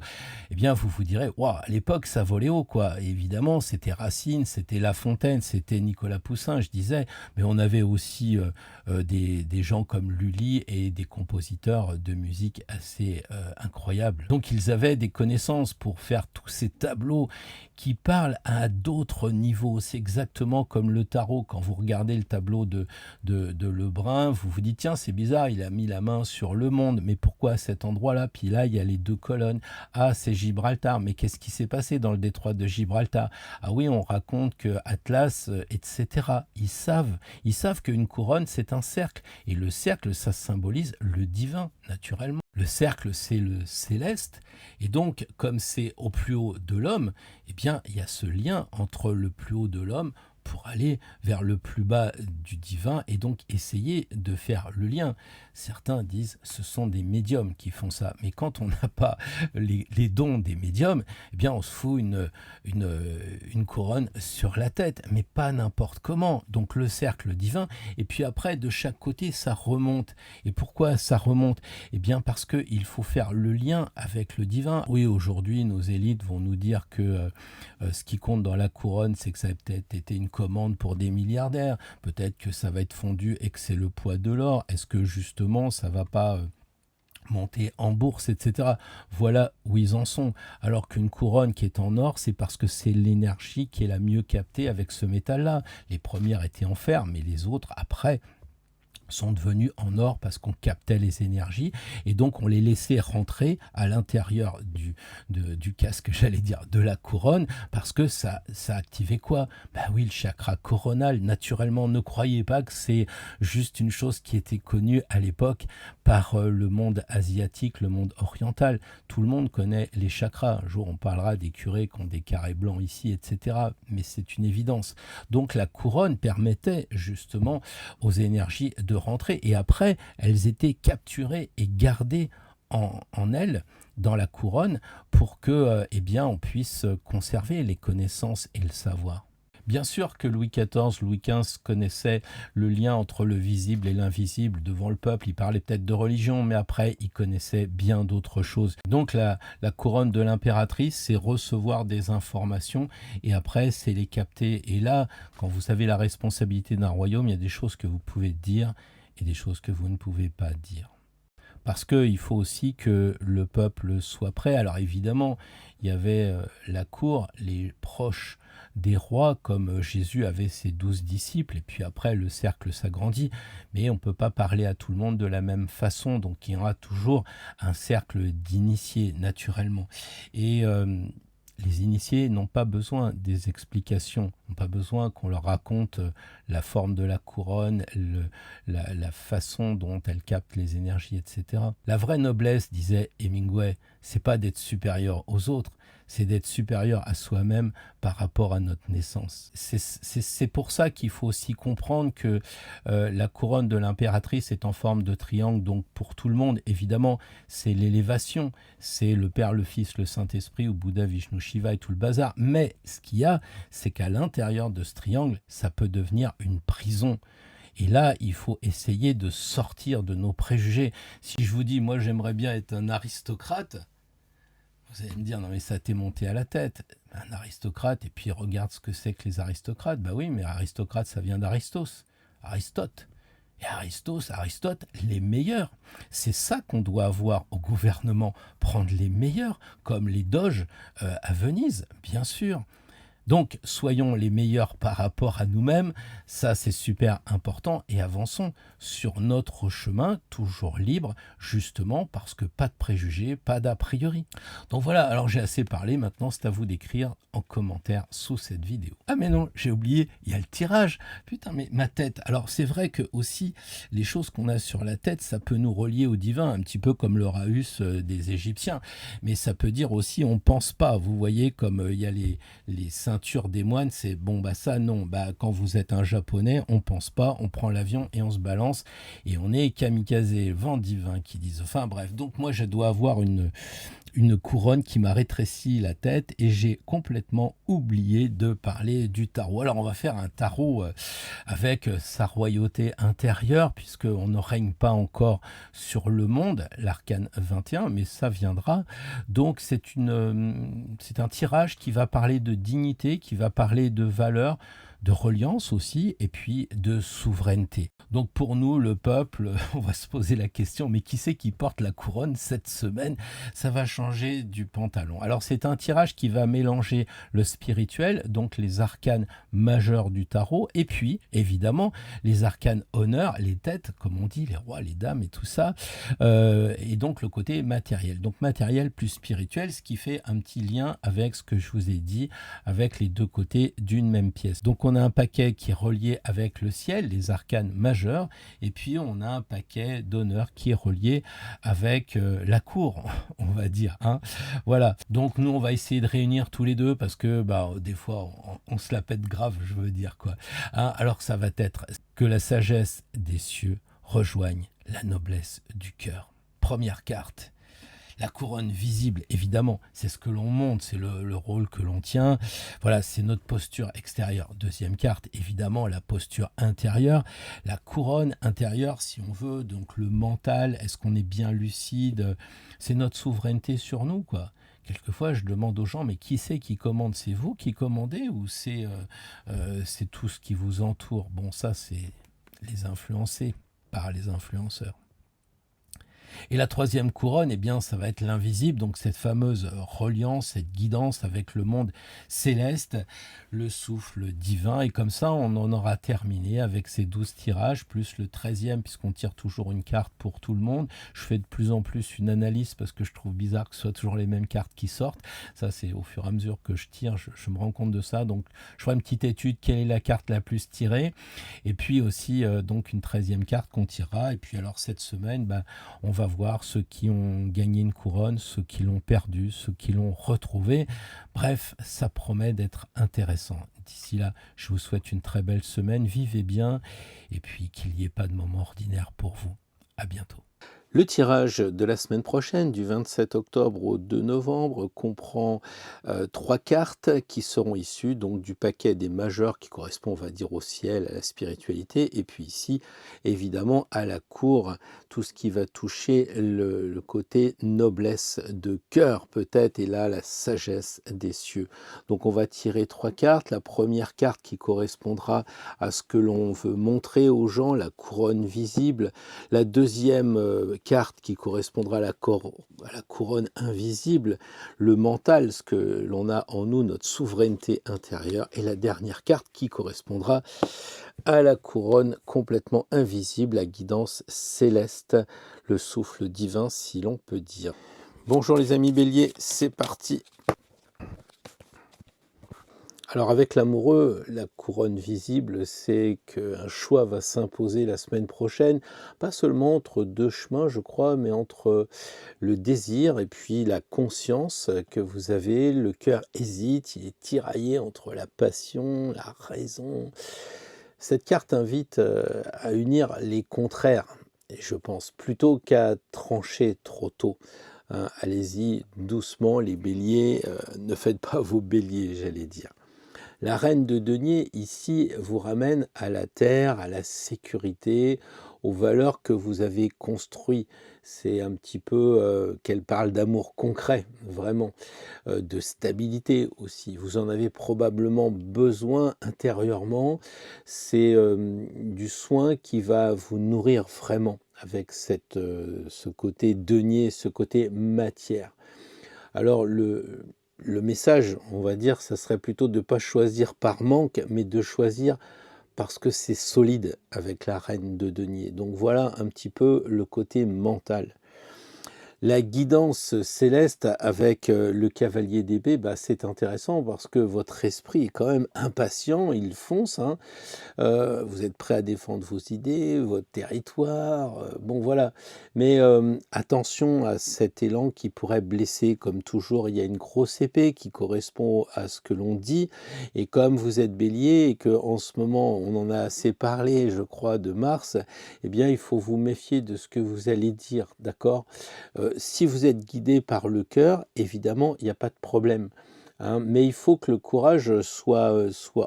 eh bien, vous vous direz, waouh, à l'époque, ça volait haut, quoi. Et évidemment, c'était Racine, c'était La Fontaine, c'était Nicolas Poussin, je disais, mais on avait aussi des gens comme Lully et des compositeurs de musique assez incroyables. Donc, ils avaient des connaissances pour faire tous ces tableaux qui parlent à d'autres niveaux. C'est exactement comme le tarot. Quand vous regardez le tableau de Lebrun, vous vous dites, tiens, c'est bizarre, il a mis la main sur le monde, mais pourquoi à cet endroit-là? Puis là, il y a les deux colonnes. Ah, c'est Gibraltar, mais qu'est-ce qui s'est passé dans le détroit de Gibraltar? Ah oui, on raconte que Atlas, etc. Ils savent qu'une couronne, c'est un cercle. Et le cercle, ça symbolise le divin, naturellement. Le cercle, c'est le céleste. Et donc, comme c'est au plus haut de l'homme, eh bien, il y a ce lien entre le plus haut de l'homme pour aller vers le plus bas du divin et donc essayer de faire le lien. Certains disent ce sont des médiums qui font ça, mais quand on n'a pas les dons des médiums, eh bien on se fout une couronne sur la tête, mais pas n'importe comment. Donc le cercle divin, et puis après de chaque côté ça remonte. Et pourquoi ça remonte? Eh bien parce qu'il faut faire le lien avec le divin. Oui, aujourd'hui nos élites vont nous dire que ce qui compte dans la couronne, c'est que ça a peut-être été une commande pour des milliardaires, peut-être que ça va être fondu et que c'est le poids de l'or. Est-ce que justement ça va pas monter en bourse, etc. Voilà où ils en sont. Alors qu'une couronne qui est en or, c'est parce que c'est l'énergie qui est la mieux captée avec ce métal-là. Les premières étaient en fer, mais les autres, après, sont devenus en or parce qu'on captait les énergies et donc on les laissait rentrer à l'intérieur du casque, j'allais dire, de la couronne parce que ça activait quoi? Ben oui, le chakra coronal. Naturellement, ne croyez pas que c'est juste une chose qui était connue à l'époque par le monde asiatique, le monde oriental. Tout le monde connaît les chakras. Un jour, on parlera des curés qui ont des carrés blancs ici, etc. Mais c'est une évidence. Donc la couronne permettait justement aux énergies de rentrer et après elles étaient capturées et gardées en elles dans la couronne pour que eh bien on puisse conserver les connaissances et le savoir. Bien sûr que Louis XIV, Louis XV connaissaient le lien entre le visible et l'invisible devant le peuple. Il parlait peut-être de religion, mais après, il connaissait bien d'autres choses. Donc la couronne de l'impératrice, c'est recevoir des informations et après, c'est les capter. Et là, quand vous avez la responsabilité d'un royaume, il y a des choses que vous pouvez dire et des choses que vous ne pouvez pas dire. Parce qu'il faut aussi que le peuple soit prêt. Alors évidemment, il y avait la cour, les proches des rois, comme Jésus avait ses 12 disciples, et puis après le cercle s'agrandit, mais on ne peut pas parler à tout le monde de la même façon, donc il y aura toujours un cercle d'initiés naturellement. Et les initiés n'ont pas besoin des explications, n'ont pas besoin qu'on leur raconte la forme de la couronne, la façon dont elle capte les énergies, etc. La vraie noblesse, disait Hemingway, c'est pas d'être supérieur aux autres, c'est d'être supérieur à soi-même par rapport à notre naissance. C'est pour ça qu'il faut aussi comprendre que la couronne de l'impératrice est en forme de triangle, donc pour tout le monde, évidemment, c'est l'élévation, c'est le Père, le Fils, le Saint-Esprit, ou Bouddha, Vishnu, Shiva et tout le bazar. Mais ce qu'il y a, c'est qu'à l'intérieur de ce triangle, ça peut devenir une prison. Et là, il faut essayer de sortir de nos préjugés. Si je vous dis, moi j'aimerais bien être un aristocrate, vous allez me dire, non mais ça t'est monté à la tête. Un aristocrate, et puis regarde ce que c'est que les aristocrates. Bah oui, mais aristocrate, ça vient d'Aristos, Aristote. Et Aristote, les meilleurs. C'est ça qu'on doit avoir au gouvernement, prendre les meilleurs, comme les doges à Venise, bien sûr. Donc, soyons les meilleurs par rapport à nous-mêmes, ça c'est super important et avançons sur notre chemin, toujours libre, justement parce que pas de préjugés, pas d'a priori. Donc voilà, alors j'ai assez parlé, maintenant c'est à vous d'écrire en commentaire sous cette vidéo. Ah mais non, j'ai oublié, il y a le tirage. Putain, mais ma tête. Alors c'est vrai que aussi, les choses qu'on a sur la tête, ça peut nous relier au divin, un petit peu comme le Raus des Égyptiens. Mais ça peut dire aussi, on pense pas. Vous voyez, comme il y a les ceintures des moines, c'est bon, bah ça non. Bah quand vous êtes un japonais, on pense pas, on prend l'avion et on se balance. Et on est kamikaze, vent divin qui disent. Enfin bref, donc moi je dois avoir une couronne qui m'a rétréci la tête et j'ai complètement oublié de parler du tarot. Alors on va faire un tarot avec sa royauté intérieure puisqu'on ne règne pas encore sur le monde, l'arcane 21, mais ça viendra. Donc c'est un tirage qui va parler de dignité, qui va parler de valeur, de reliance aussi, et puis de souveraineté. Donc pour nous, le peuple, on va se poser la question, mais qui c'est qui porte la couronne cette semaine? Ça va changer du pantalon. Alors c'est un tirage qui va mélanger le spirituel, donc les arcanes majeurs du tarot, et puis évidemment les arcanes honneur, les têtes, comme on dit, les rois, les dames et tout ça, et donc le côté matériel. Donc matériel plus spirituel, ce qui fait un petit lien avec ce que je vous ai dit, avec les deux côtés d'une même pièce. Donc on a un paquet qui est relié avec le ciel, les arcanes majeurs, et puis on a un paquet d'honneur qui est relié avec la cour, on va dire. Hein. Voilà, donc nous on va essayer de réunir tous les deux parce que des fois on se la pète grave, je veux dire quoi. Hein. Alors ça va être que la sagesse des cieux rejoigne la noblesse du cœur. Première carte. La couronne visible, évidemment, c'est ce que l'on monte, c'est le rôle que l'on tient. Voilà, c'est notre posture extérieure. Deuxième carte, évidemment, la posture intérieure. La couronne intérieure, si on veut, donc le mental, est-ce qu'on est bien lucide? C'est notre souveraineté sur nous, quoi. Quelquefois, je demande aux gens, mais qui c'est qui commande? C'est vous qui commandez ou c'est tout ce qui vous entoure? Bon, ça, c'est les influencés par les influenceurs. Et la troisième couronne, eh bien, ça va être l'invisible, donc cette fameuse reliance, cette guidance avec le monde céleste, le souffle divin. Et comme ça, on en aura terminé avec ces 12 tirages, plus le 13e, puisqu'on tire toujours une carte pour tout le monde. Je fais de plus en plus une analyse parce que je trouve bizarre que ce soit toujours les mêmes cartes qui sortent. Ça, c'est au fur et à mesure que je tire, je me rends compte de ça. Donc, je ferai une petite étude, quelle est la carte la plus tirée. Et puis aussi, donc, une 13e carte qu'on tirera. Et puis, alors, cette semaine, on va voir ceux qui ont gagné une couronne, ceux qui l'ont perdue, ceux qui l'ont retrouvée. Bref, ça promet d'être intéressant. D'ici là, je vous souhaite une très belle semaine, vivez bien, et puis qu'il n'y ait pas de moment ordinaire pour vous. À bientôt. Le tirage de la semaine prochaine, du 27 octobre au 2 novembre, comprend 3 cartes qui seront issues donc du paquet des majeurs qui correspond, on va dire, au ciel, à la spiritualité, et puis ici, évidemment, à la cour, tout ce qui va toucher le côté noblesse de cœur, peut-être, et là, la sagesse des cieux. Donc, on va tirer 3 cartes. La première carte qui correspondra à ce que l'on veut montrer aux gens, la couronne visible. La deuxième carte qui correspondra à la couronne invisible, le mental, ce que l'on a en nous, notre souveraineté intérieure, et la dernière carte qui correspondra à la couronne complètement invisible, la guidance céleste, le souffle divin, si l'on peut dire. Bonjour les amis béliers, c'est parti. Alors avec l'amoureux, la couronne visible, c'est qu'un choix va s'imposer la semaine prochaine, pas seulement entre deux chemins, je crois, mais entre le désir et puis la conscience que vous avez. Le cœur hésite, il est tiraillé entre la passion, la raison. Cette carte invite à unir les contraires, et je pense, plutôt qu'à trancher trop tôt. Allez-y doucement, les béliers, ne faites pas vos béliers, j'allais dire. La reine de denier, ici, vous ramène à la terre, à la sécurité, aux valeurs que vous avez construites. C'est un petit peu qu'elle parle d'amour concret, vraiment, de stabilité aussi. Vous en avez probablement besoin intérieurement. C'est du soin qui va vous nourrir vraiment avec ce côté denier, ce côté matière. Alors, le message, on va dire, ça serait plutôt de ne pas choisir par manque, mais de choisir parce que c'est solide avec la reine de denier. Donc voilà un petit peu le côté mental. La guidance céleste avec le cavalier d'épée, c'est intéressant parce que votre esprit est quand même impatient, il fonce, hein. Vous êtes prêt à défendre vos idées, votre territoire, bon voilà. Mais attention à cet élan qui pourrait blesser, comme toujours, il y a une grosse épée qui correspond à ce que l'on dit, et comme vous êtes bélier et qu'en ce moment on en a assez parlé, je crois, de Mars, eh bien il faut vous méfier de ce que vous allez dire, d'accord? Si vous êtes guidé par le cœur, évidemment, il n'y a pas de problème. Mais il faut que le courage soit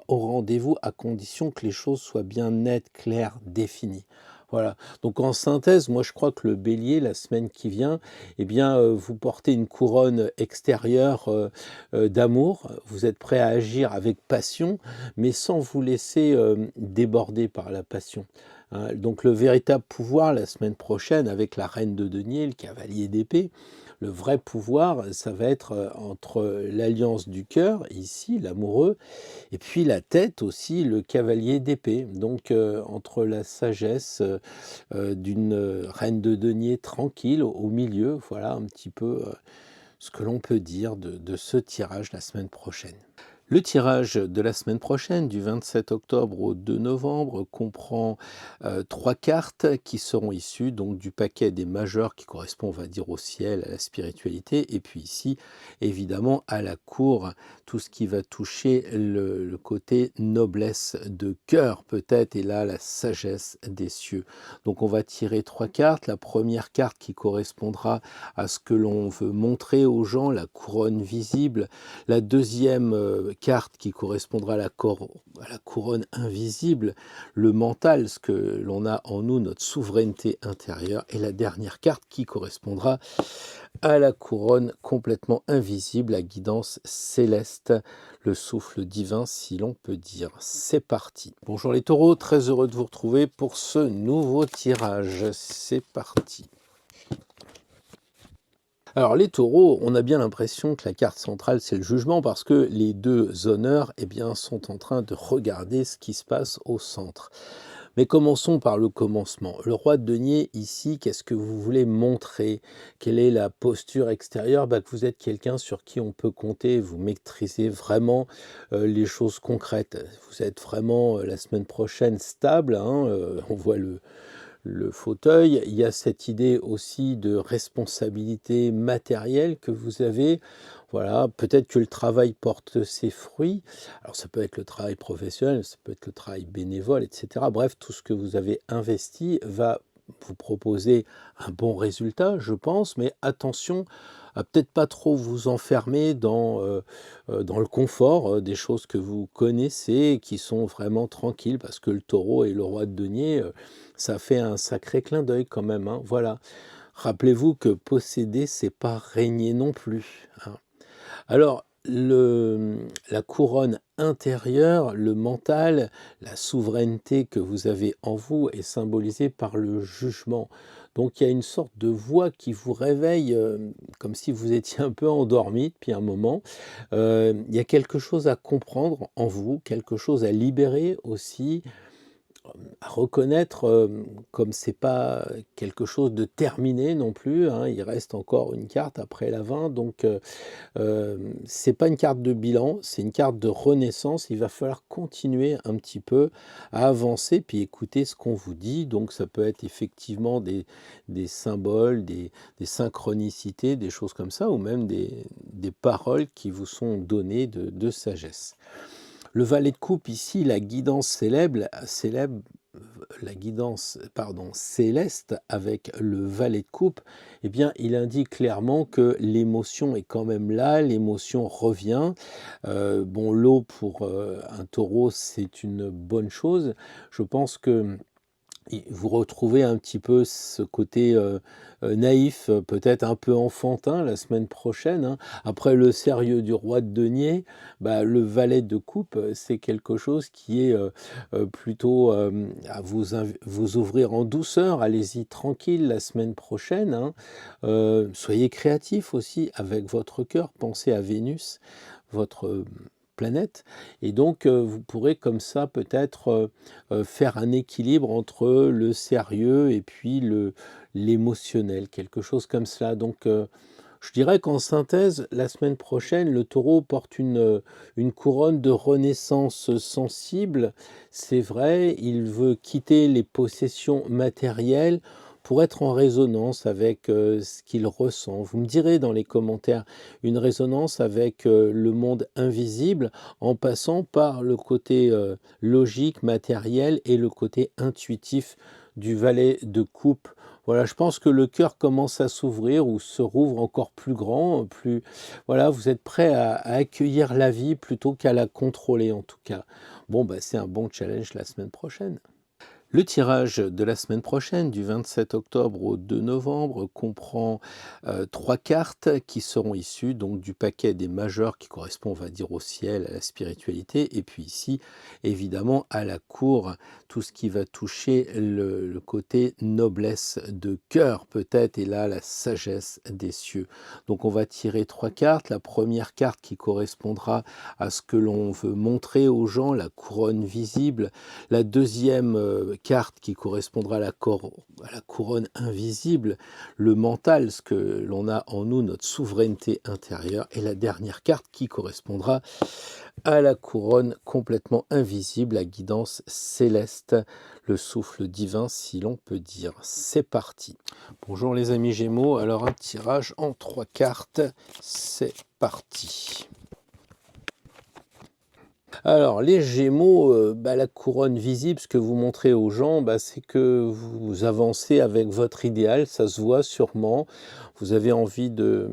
au rendez-vous à condition que les choses soient bien nettes, claires, définies. Voilà. Donc en synthèse, moi je crois que le bélier, la semaine qui vient, eh bien, vous portez une couronne extérieure d'amour, vous êtes prêt à agir avec passion, mais sans vous laisser déborder par la passion. Donc le véritable pouvoir la semaine prochaine avec la reine de denier, le cavalier d'épée, le vrai pouvoir, ça va être entre l'alliance du cœur, ici l'amoureux, et puis la tête aussi, le cavalier d'épée. Donc entre la sagesse d'une reine de denier tranquille au milieu, voilà un petit peu ce que l'on peut dire de ce tirage la semaine prochaine. Le tirage de la semaine prochaine, du 27 octobre au 2 novembre, comprend 3 cartes qui seront issues donc du paquet des majeurs qui correspond, on va dire, au ciel, à la spiritualité, et puis ici, évidemment, à la cour, tout ce qui va toucher le côté noblesse de cœur, peut-être, et là, la sagesse des cieux. Donc, on va tirer 3 cartes. La première carte qui correspondra à ce que l'on veut montrer aux gens, la couronne visible. La deuxième carte qui correspondra à la couronne invisible, le mental, ce que l'on a en nous, notre souveraineté intérieure, et la dernière carte qui correspondra à la couronne complètement invisible, la guidance céleste, le souffle divin, si l'on peut dire. C'est parti. Bonjour les taureaux, très heureux de vous retrouver pour ce nouveau tirage. C'est parti. Alors les taureaux, on a bien l'impression que la carte centrale, c'est le jugement parce que les deux honneurs eh bien, sont en train de regarder ce qui se passe au centre. Mais commençons par le commencement. Le roi de denier, ici, qu'est-ce que vous voulez montrer? Quelle est la posture extérieure? Que vous êtes quelqu'un sur qui on peut compter, vous maîtrisez vraiment les choses concrètes. Vous êtes vraiment, la semaine prochaine, stable, hein, on voit le fauteuil. Il y a cette idée aussi de responsabilité matérielle que vous avez. Voilà, peut-être que le travail porte ses fruits. Alors ça peut être le travail professionnel, ça peut être le travail bénévole, etc. Bref, tout ce que vous avez investi va vous proposer un bon résultat, je pense, mais attention à peut-être pas trop vous enfermer dans le confort des choses que vous connaissez, qui sont vraiment tranquilles, parce que le taureau et le roi de denier, ça fait un sacré clin d'œil quand même, hein, voilà. Rappelez-vous que posséder, c'est pas régner non plus, hein. Alors, la couronne intérieure, le mental, la souveraineté que vous avez en vous est symbolisée par le jugement. Donc il y a une sorte de voix qui vous réveille, comme si vous étiez un peu endormi depuis un moment. Il y a quelque chose à comprendre en vous, quelque chose à libérer aussi, à reconnaître, comme c'est pas quelque chose de terminé non plus, hein. Il reste encore une carte après la 20, donc c'est pas une carte de bilan, c'est une carte de renaissance. Il va falloir continuer un petit peu à avancer, puis écouter ce qu'on vous dit. Donc ça peut être effectivement des symboles, des synchronicités, des choses comme ça, ou même des paroles qui vous sont données de sagesse. Le valet de coupe ici, la guidance célèbre, la guidance, pardon, céleste avec le valet de coupe, eh bien, il indique clairement que l'émotion est quand même là, l'émotion revient. Bon, l'eau pour un taureau, c'est une bonne chose. Je pense que vous retrouvez un petit peu ce côté naïf, peut-être un peu enfantin la semaine prochaine, hein. Après le sérieux du roi de denier, le valet de coupe, c'est quelque chose qui est plutôt à vous ouvrir en douceur. Allez-y tranquille la semaine prochaine, hein. Soyez créatif aussi avec votre cœur, pensez à Vénus, votre planète, et donc vous pourrez comme ça peut-être faire un équilibre entre le sérieux et puis l'émotionnel, quelque chose comme cela. Donc je dirais qu'en synthèse, la semaine prochaine, le taureau porte une couronne de renaissance sensible. C'est vrai, il veut quitter les possessions matérielles pour être en résonance avec ce qu'il ressent. Vous me direz dans les commentaires une résonance avec le monde invisible en passant par le côté logique, matériel et le côté intuitif du valet de coupe. Voilà, je pense que le cœur commence à s'ouvrir ou se rouvre encore plus grand, plus voilà, vous êtes prêt à accueillir la vie plutôt qu'à la contrôler en tout cas. Bon, c'est un bon challenge la semaine prochaine. Le tirage de la semaine prochaine, du 27 octobre au 2 novembre, comprend 3 cartes qui seront issues donc du paquet des majeurs qui correspond, on va dire, au ciel, à la spiritualité, et puis ici, évidemment, à la cour, tout ce qui va toucher le côté noblesse de cœur, peut-être, et là, la sagesse des cieux. Donc on va tirer 3 cartes. La première carte qui correspondra à ce que l'on veut montrer aux gens, la couronne visible. La deuxième carte qui correspondra à la couronne invisible, le mental, ce que l'on a en nous, notre souveraineté intérieure. Et la dernière carte qui correspondra à la couronne complètement invisible, la guidance céleste, le souffle divin, si l'on peut dire. C'est parti. Bonjour les amis Gémeaux, alors un tirage en 3 cartes, c'est parti. Alors, les Gémeaux, la couronne visible, ce que vous montrez aux gens, c'est que vous avancez avec votre idéal, ça se voit sûrement. Vous avez envie de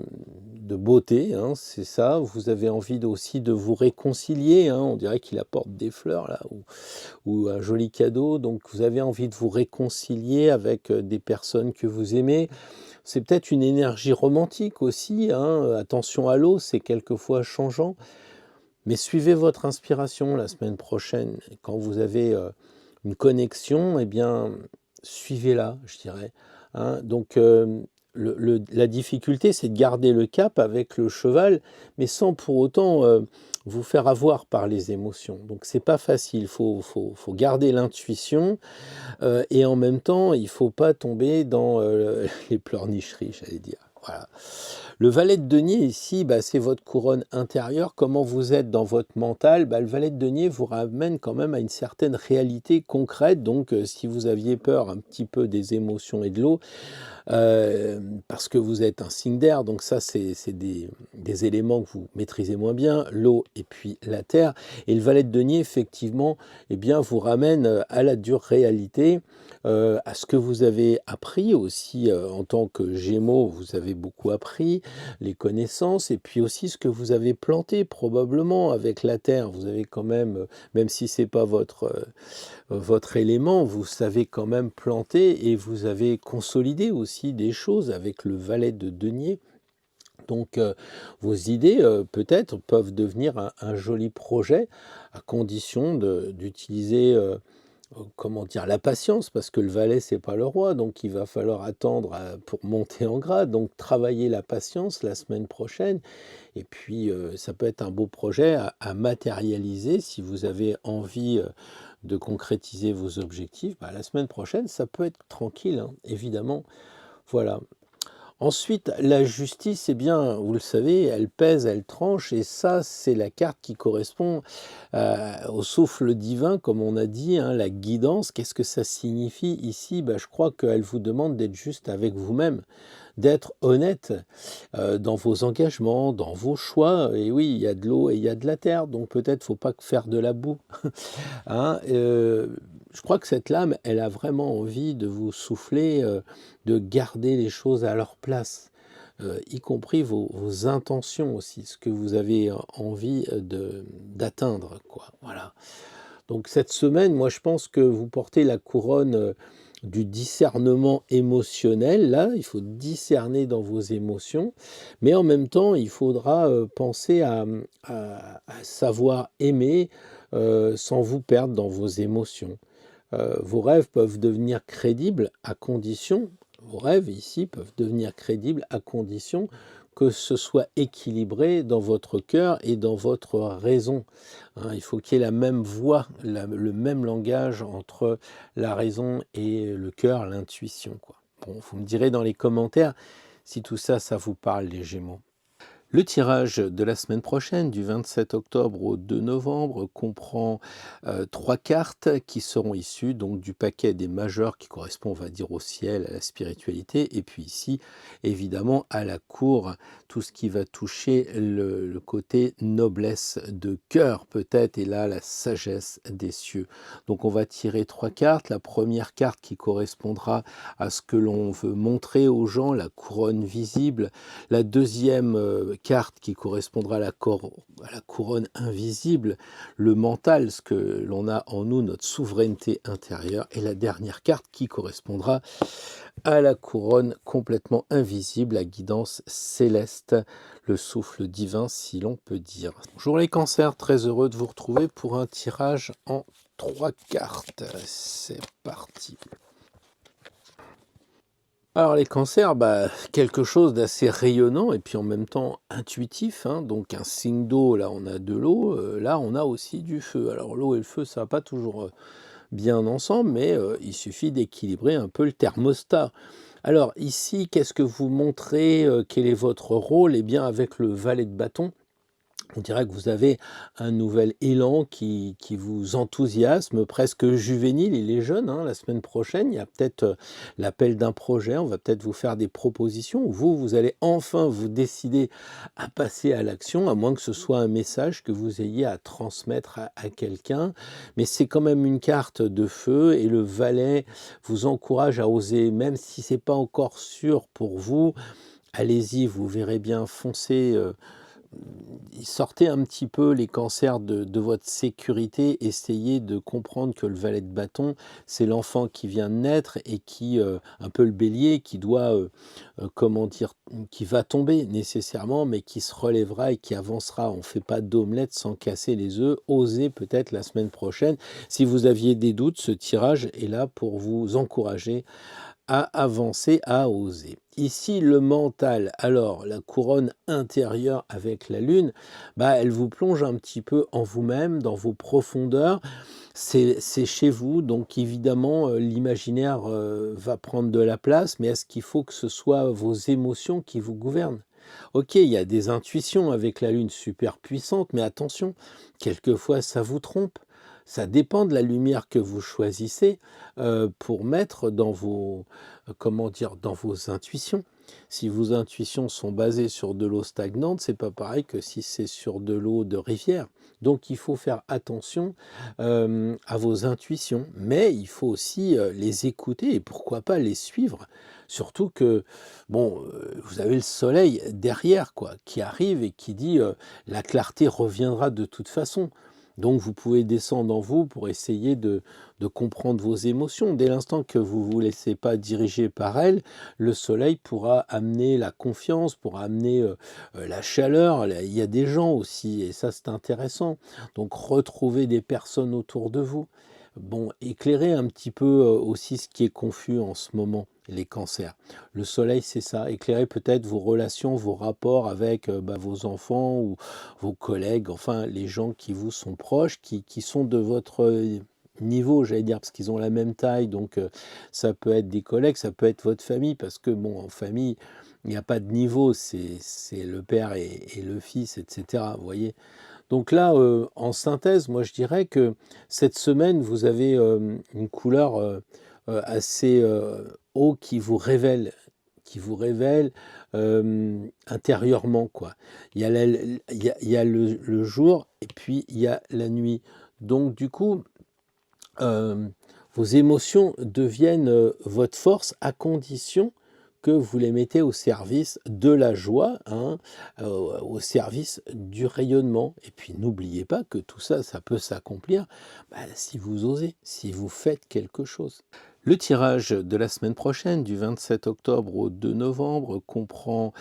beauté, hein, c'est ça. Vous avez envie aussi de vous réconcilier, hein. On dirait qu'il apporte des fleurs là, ou un joli cadeau. Donc, vous avez envie de vous réconcilier avec des personnes que vous aimez. C'est peut-être une énergie romantique aussi, hein. Attention à l'eau, c'est quelquefois changeant. Mais suivez votre inspiration la semaine prochaine. Quand vous avez une connexion, eh bien, suivez-la, je dirais, hein. Donc, la difficulté, c'est de garder le cap avec le cheval, mais sans pour autant vous faire avoir par les émotions. Donc c'est pas facile, faut garder l'intuition et en même temps, il faut pas tomber dans les pleurnicheries, j'allais dire. Voilà. Le valet de denier ici, bah, c'est votre couronne intérieure. Comment vous êtes dans votre mental, bah, le valet de denier vous ramène quand même à une certaine réalité concrète. Donc, si vous aviez peur un petit peu des émotions et de l'eau, parce que vous êtes un signe d'air, donc ça c'est des éléments que vous maîtrisez moins bien, l'eau et puis la terre. Et le valet de denier, effectivement, eh bien, vous ramène à la dure réalité, à ce que vous avez appris aussi en tant que Gémeaux, vous avez beaucoup appris, les connaissances, et puis aussi ce que vous avez planté probablement avec la terre. Vous avez quand même, même si c'est pas votre élément, vous savez quand même planter et vous avez consolidé aussi des choses avec le valet de denier. Donc vos idées peut-être peuvent devenir un joli projet à condition d'utiliser comment dire, la patience, parce que le valet, c'est pas le roi, donc il va falloir attendre pour monter en grade, donc travailler la patience la semaine prochaine, et puis ça peut être un beau projet à matérialiser si vous avez envie de concrétiser vos objectifs. Bah, la semaine prochaine, ça peut être tranquille, hein, évidemment. Voilà. Ensuite, la justice, eh bien, vous le savez, elle pèse, elle tranche, et ça, c'est la carte qui correspond au souffle divin, comme on a dit, hein, la guidance. Qu'est-ce que ça signifie ici? Je crois qu'elle vous demande d'être juste avec vous-même, d'être honnête dans vos engagements, dans vos choix. Et oui, il y a de l'eau et il y a de la terre, donc peut-être faut pas faire de la boue. Hein, je crois que cette lame, elle a vraiment envie de vous souffler, de garder les choses à leur place, y compris vos intentions aussi, ce que vous avez envie d'atteindre, quoi. Voilà. Donc cette semaine, moi je pense que vous portez la couronne du discernement émotionnel. Là, il faut discerner dans vos émotions, mais en même temps, il faudra penser à savoir aimer sans vous perdre dans vos émotions. Vos rêves peuvent devenir crédibles à condition, vos rêves ici peuvent devenir crédibles à condition que ce soit équilibré dans votre cœur et dans votre raison. Hein, il faut qu'il y ait la même voix, le même langage entre la raison et le cœur, l'intuition, quoi. Bon, vous me direz dans les commentaires si tout ça, ça vous parle, les Gémeaux. Le tirage de la semaine prochaine, du 27 octobre au 2 novembre, comprend 3 cartes qui seront issues donc du paquet des majeurs qui correspond, on va dire, au ciel, à la spiritualité, et puis ici, évidemment, à la cour, tout ce qui va toucher le côté noblesse de cœur, peut-être, et là, la sagesse des cieux. Donc, on va tirer 3 cartes. La première carte qui correspondra à ce que l'on veut montrer aux gens, la couronne visible. La deuxième carte qui correspondra à la couronne invisible, le mental, ce que l'on a en nous, notre souveraineté intérieure. Et la dernière carte qui correspondra à la couronne complètement invisible, la guidance céleste, le souffle divin, si l'on peut dire. Bonjour les cancers, très heureux de vous retrouver pour un tirage en 3 cartes. C'est parti. Alors les cancers, quelque chose d'assez rayonnant et puis en même temps intuitif, hein. Donc un signe d'eau, là on a de l'eau, là on a aussi du feu. Alors l'eau et le feu, ça va pas toujours bien ensemble, mais il suffit d'équilibrer un peu le thermostat. Alors ici, qu'est-ce que vous montrez? Quel est votre rôle? Eh bien avec le valet de bâton, on dirait que vous avez un nouvel élan qui vous enthousiasme, presque juvénile. Il est jeune, hein, la semaine prochaine, il y a peut-être l'appel d'un projet, on va peut-être vous faire des propositions, où vous allez enfin vous décider à passer à l'action, à moins que ce soit un message que vous ayez à transmettre à quelqu'un. Mais c'est quand même une carte de feu, et le valet vous encourage à oser, même si c'est pas encore sûr pour vous. Allez-y, vous verrez bien, foncez. Sortez un petit peu les cancers de votre sécurité, essayez de comprendre que le valet de bâton, c'est l'enfant qui vient de naître et qui, un peu le bélier, qui doit, comment dire, qui va tomber nécessairement, mais qui se relèvera et qui avancera. On ne fait pas d'omelette sans casser les œufs. Osez peut-être la semaine prochaine. Si vous aviez des doutes, ce tirage est là pour vous encourager à avancer, à oser. Ici, le mental, alors la couronne intérieure avec la lune, bah, elle vous plonge un petit peu en vous-même, dans vos profondeurs. C'est chez vous, donc évidemment, l'imaginaire, va prendre de la place, mais est-ce qu'il faut que ce soit vos émotions qui vous gouvernent? OK, il y a des intuitions avec la lune super puissantes, mais attention, quelquefois ça vous trompe. Ça dépend de la lumière que vous choisissez, pour mettre dans vos, comment dire? Dans vos intuitions. Si vos intuitions sont basées sur de l'eau stagnante, c'est pas pareil que si c'est sur de l'eau de rivière. Donc il faut faire attention, à vos intuitions, mais il faut aussi, les écouter et pourquoi pas les suivre. Surtout que, bon, vous avez le soleil derrière quoi, qui arrive et qui dit, «La clarté reviendra de toute façon». Donc vous pouvez descendre en vous pour essayer de comprendre vos émotions. Dès l'instant que vous ne vous laissez pas diriger par elles, le soleil pourra amener la confiance, pourra amener, la chaleur. Là, il y a des gens aussi et ça c'est intéressant. Donc retrouver des personnes autour de vous. Bon, éclairer un petit peu, aussi ce qui est confus en ce moment, les cancers. Le soleil, c'est ça, éclairer peut-être vos relations, vos rapports avec, bah, vos enfants ou vos collègues, enfin les gens qui vous sont proches, qui sont de votre, niveau, j'allais dire, parce qu'ils ont la même taille, donc ça peut être des collègues, ça peut être votre famille, parce que bon, en famille, il n'y a pas de niveau, c'est le père et le fils, et cetera, vous voyez? Donc là, en synthèse, moi je dirais que cette semaine, vous avez, une couleur, assez, haut qui vous révèle, intérieurement quoi. Il y a la il y a le jour et puis il y a la nuit. Donc du coup, hem, vos émotions deviennent, votre force à condition que vous les mettez au service de la joie, hein, au service du rayonnement et puis n'oubliez pas que tout ça, ça peut s'accomplir, bah, si vous osez, si vous faites quelque chose. Le tirage de la semaine prochaine, du 27 octobre au 2 novembre, comprend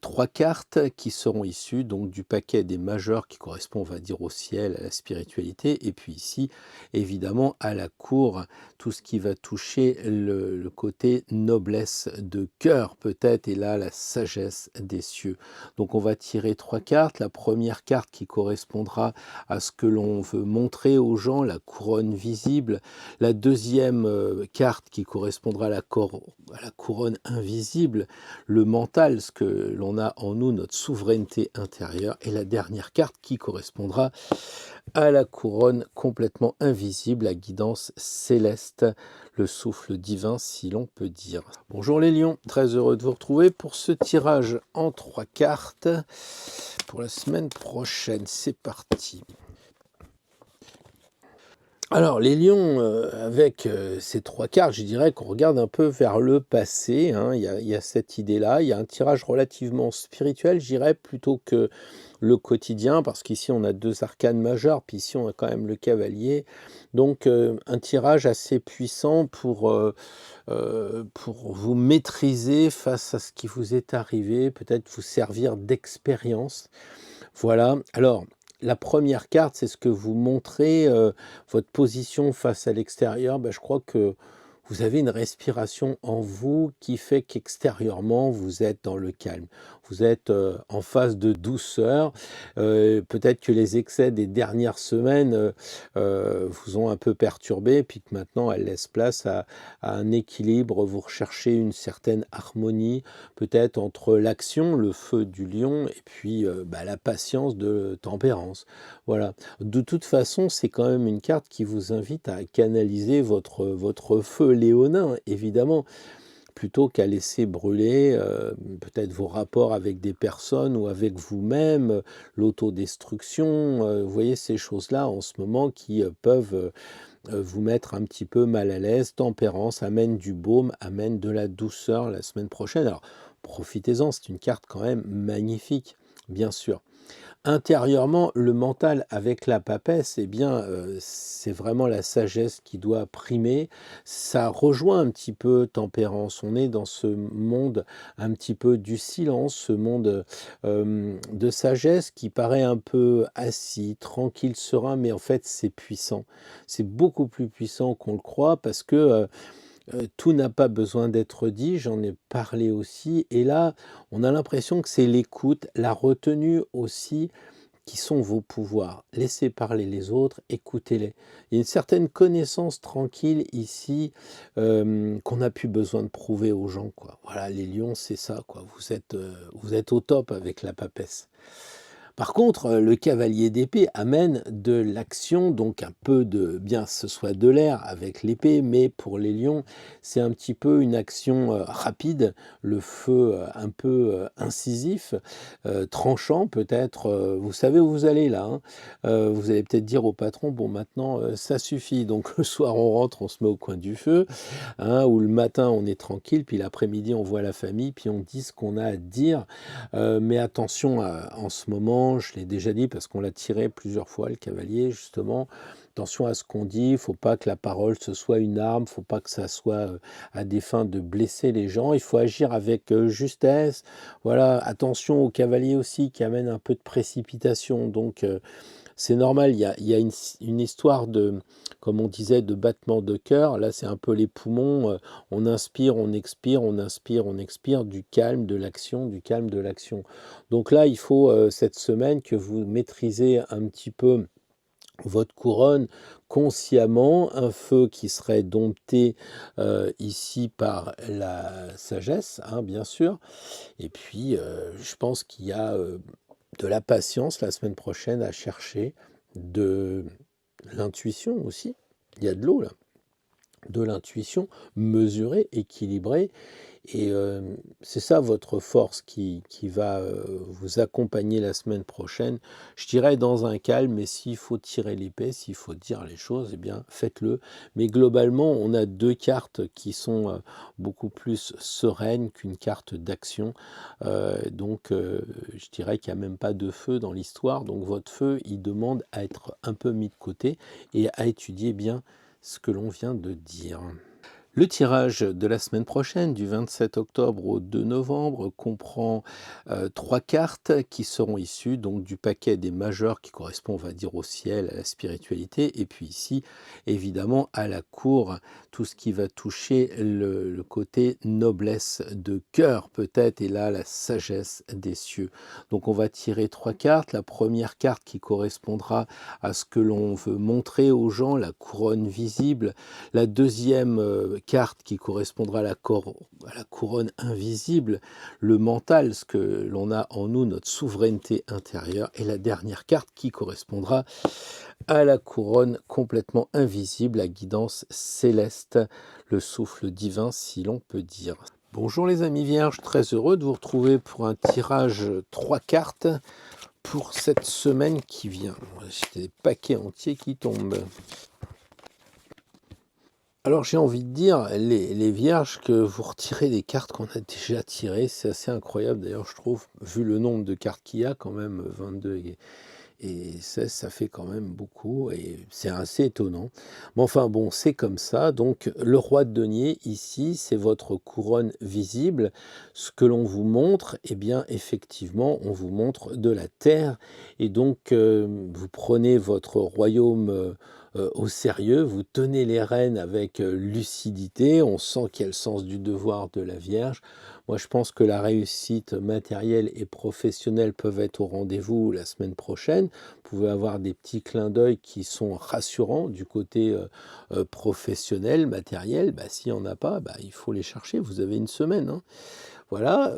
3 cartes qui seront issues donc du paquet des majeurs qui correspond, on va dire, au ciel, à la spiritualité, et puis ici, évidemment, à la cour, tout ce qui va toucher le côté noblesse de cœur, peut-être, et là, la sagesse des cieux. Donc, on va tirer 3 cartes. La première carte qui correspondra à ce que l'on veut montrer aux gens, la couronne visible. La deuxième carte qui correspondra à à la couronne invisible, le mental, ce que l'on a en nous, notre souveraineté intérieure. Et la dernière carte qui correspondra à la couronne complètement invisible, la guidance céleste, le souffle divin, si l'on peut dire. Bonjour les lions, très heureux de vous retrouver pour ce tirage en 3 cartes pour la semaine prochaine. C'est parti. Alors les lions, avec, ces 3 cartes, je dirais qu'on regarde un peu vers le passé, hein. Il y a cette idée-là. Il y a un tirage relativement spirituel, je dirais, plutôt que le quotidien, parce qu'ici on a 2 arcanes majeures, puis ici on a quand même le cavalier. Donc, un tirage assez puissant pour vous maîtriser face à ce qui vous est arrivé, peut-être vous servir d'expérience. Voilà. Alors, la première carte, c'est ce que vous montrez, votre position face à l'extérieur. Bah, je crois que vous avez une respiration en vous qui fait qu'extérieurement, vous êtes dans le calme. Vous êtes, en phase de douceur. Peut-être que les excès des dernières semaines, vous ont un peu perturbé, puis que maintenant elles laissent place à un équilibre. Vous recherchez une certaine harmonie, peut-être entre l'action, le feu du lion et puis, bah, la patience de tempérance. Voilà. De toute façon, c'est quand même une carte qui vous invite à canaliser votre feu léonin, évidemment, plutôt qu'à laisser brûler, peut-être vos rapports avec des personnes ou avec vous-même, l'autodestruction, vous voyez ces choses-là en ce moment qui, peuvent, vous mettre un petit peu mal à l'aise. Tempérance amène du baume, amène de la douceur la semaine prochaine. Alors profitez-en, c'est une carte quand même magnifique, bien sûr. Intérieurement, le mental avec la papesse, eh bien, c'est vraiment la sagesse qui doit primer. Ça rejoint un petit peu Tempérance. On est dans ce monde un petit peu du silence, ce monde, de sagesse qui paraît un peu assis, tranquille, serein, mais en fait, c'est puissant. C'est beaucoup plus puissant qu'on le croit parce que, tout n'a pas besoin d'être dit, j'en ai parlé aussi et là, on a l'impression que c'est l'écoute, la retenue aussi qui sont vos pouvoirs. Laissez parler les autres, écoutez-les. Il y a une certaine connaissance tranquille ici, qu'on n'a plus besoin de prouver aux gens, quoi. Voilà, les lions, c'est ça, quoi. Vous êtes au top avec la papesse. Par contre, le cavalier d'épée amène de l'action, donc un peu de bien ce soit de l'air avec l'épée, mais pour les lions, c'est un petit peu une action, rapide, le feu, un peu, incisif, tranchant peut-être, vous savez où vous allez là, hein. Vous allez peut-être dire au patron: «Bon maintenant, ça suffit». Donc le soir on rentre, on se met au coin du feu, hein, ou le matin on est tranquille, puis l'après-midi on voit la famille, puis on dit ce qu'on a à dire. Mais attention en ce moment, je l'ai déjà dit parce qu'on l'a tiré plusieurs fois, le cavalier, justement. Attention à ce qu'on dit, il ne faut pas que la parole ce soit une arme, il ne faut pas que ça soit à des fins de blesser les gens. Il faut agir avec justesse. Voilà, attention au cavalier aussi qui amène un peu de précipitation. Donc c'est normal, il y a une histoire de, comme on disait, de battement de cœur. Là, c'est un peu les poumons. On inspire, on expire, on inspire, on expire, du calme, de l'action, du calme, de l'action. Donc là, il faut cette semaine que vous maîtrisez un petit peu votre couronne consciemment, un feu qui serait dompté ici par la sagesse, hein, bien sûr. Et puis, je pense qu'il y a de la patience la semaine prochaine à chercher, de l'intuition aussi. Il y a de l'eau là, de l'intuition mesurée, équilibrée. Et c'est ça votre force qui va vous accompagner la semaine prochaine. Je dirais dans un calme, mais s'il faut tirer l'épée, s'il faut dire les choses, eh bien faites-le. Mais globalement, on a deux cartes qui sont beaucoup plus sereines qu'une carte d'action. Donc je dirais qu'il n'y a même pas de feu dans l'histoire. Donc votre feu, il demande à être un peu mis de côté et à étudier bien ce que l'on vient de dire. Le tirage de la semaine prochaine, du 27 octobre au 2 novembre, comprend 3 cartes qui seront issues donc du paquet des majeurs qui correspond, on va dire, au ciel, à la spiritualité, et puis ici, évidemment, à la cour, tout ce qui va toucher le côté noblesse de cœur, peut-être, et là, la sagesse des cieux. Donc on va tirer 3 cartes. La première carte qui correspondra à ce que l'on veut montrer aux gens, la couronne visible. La deuxième carte qui correspondra à la couronne invisible, le mental, ce que l'on a en nous, notre souveraineté intérieure. Et la dernière carte qui correspondra à la couronne complètement invisible, la guidance céleste, le souffle divin, si l'on peut dire. Bonjour les amis vierges, très heureux de vous retrouver pour un tirage 3 cartes pour cette semaine qui vient. J'ai des paquets entiers qui tombent. Alors j'ai envie de dire, les vierges, que vous retirez des cartes qu'on a déjà tirées, c'est assez incroyable d'ailleurs je trouve, vu le nombre de cartes qu'il y a quand même, 22 et 16, ça fait quand même beaucoup, et c'est assez étonnant. Mais enfin bon, c'est comme ça, donc le roi de denier ici, c'est votre couronne visible. Ce que l'on vous montre, eh bien effectivement, on vous montre de la terre, et donc vous prenez votre royaume au sérieux, vous tenez les rênes avec lucidité, on sent qu'il y a le sens du devoir de la Vierge. Moi, je pense que la réussite matérielle et professionnelle peuvent être au rendez-vous la semaine prochaine. Vous pouvez avoir des petits clins d'œil qui sont rassurants du côté professionnel, matériel. Bah, s'il n'y en a pas, bah, il faut les chercher. Vous avez une semaine, hein. Voilà.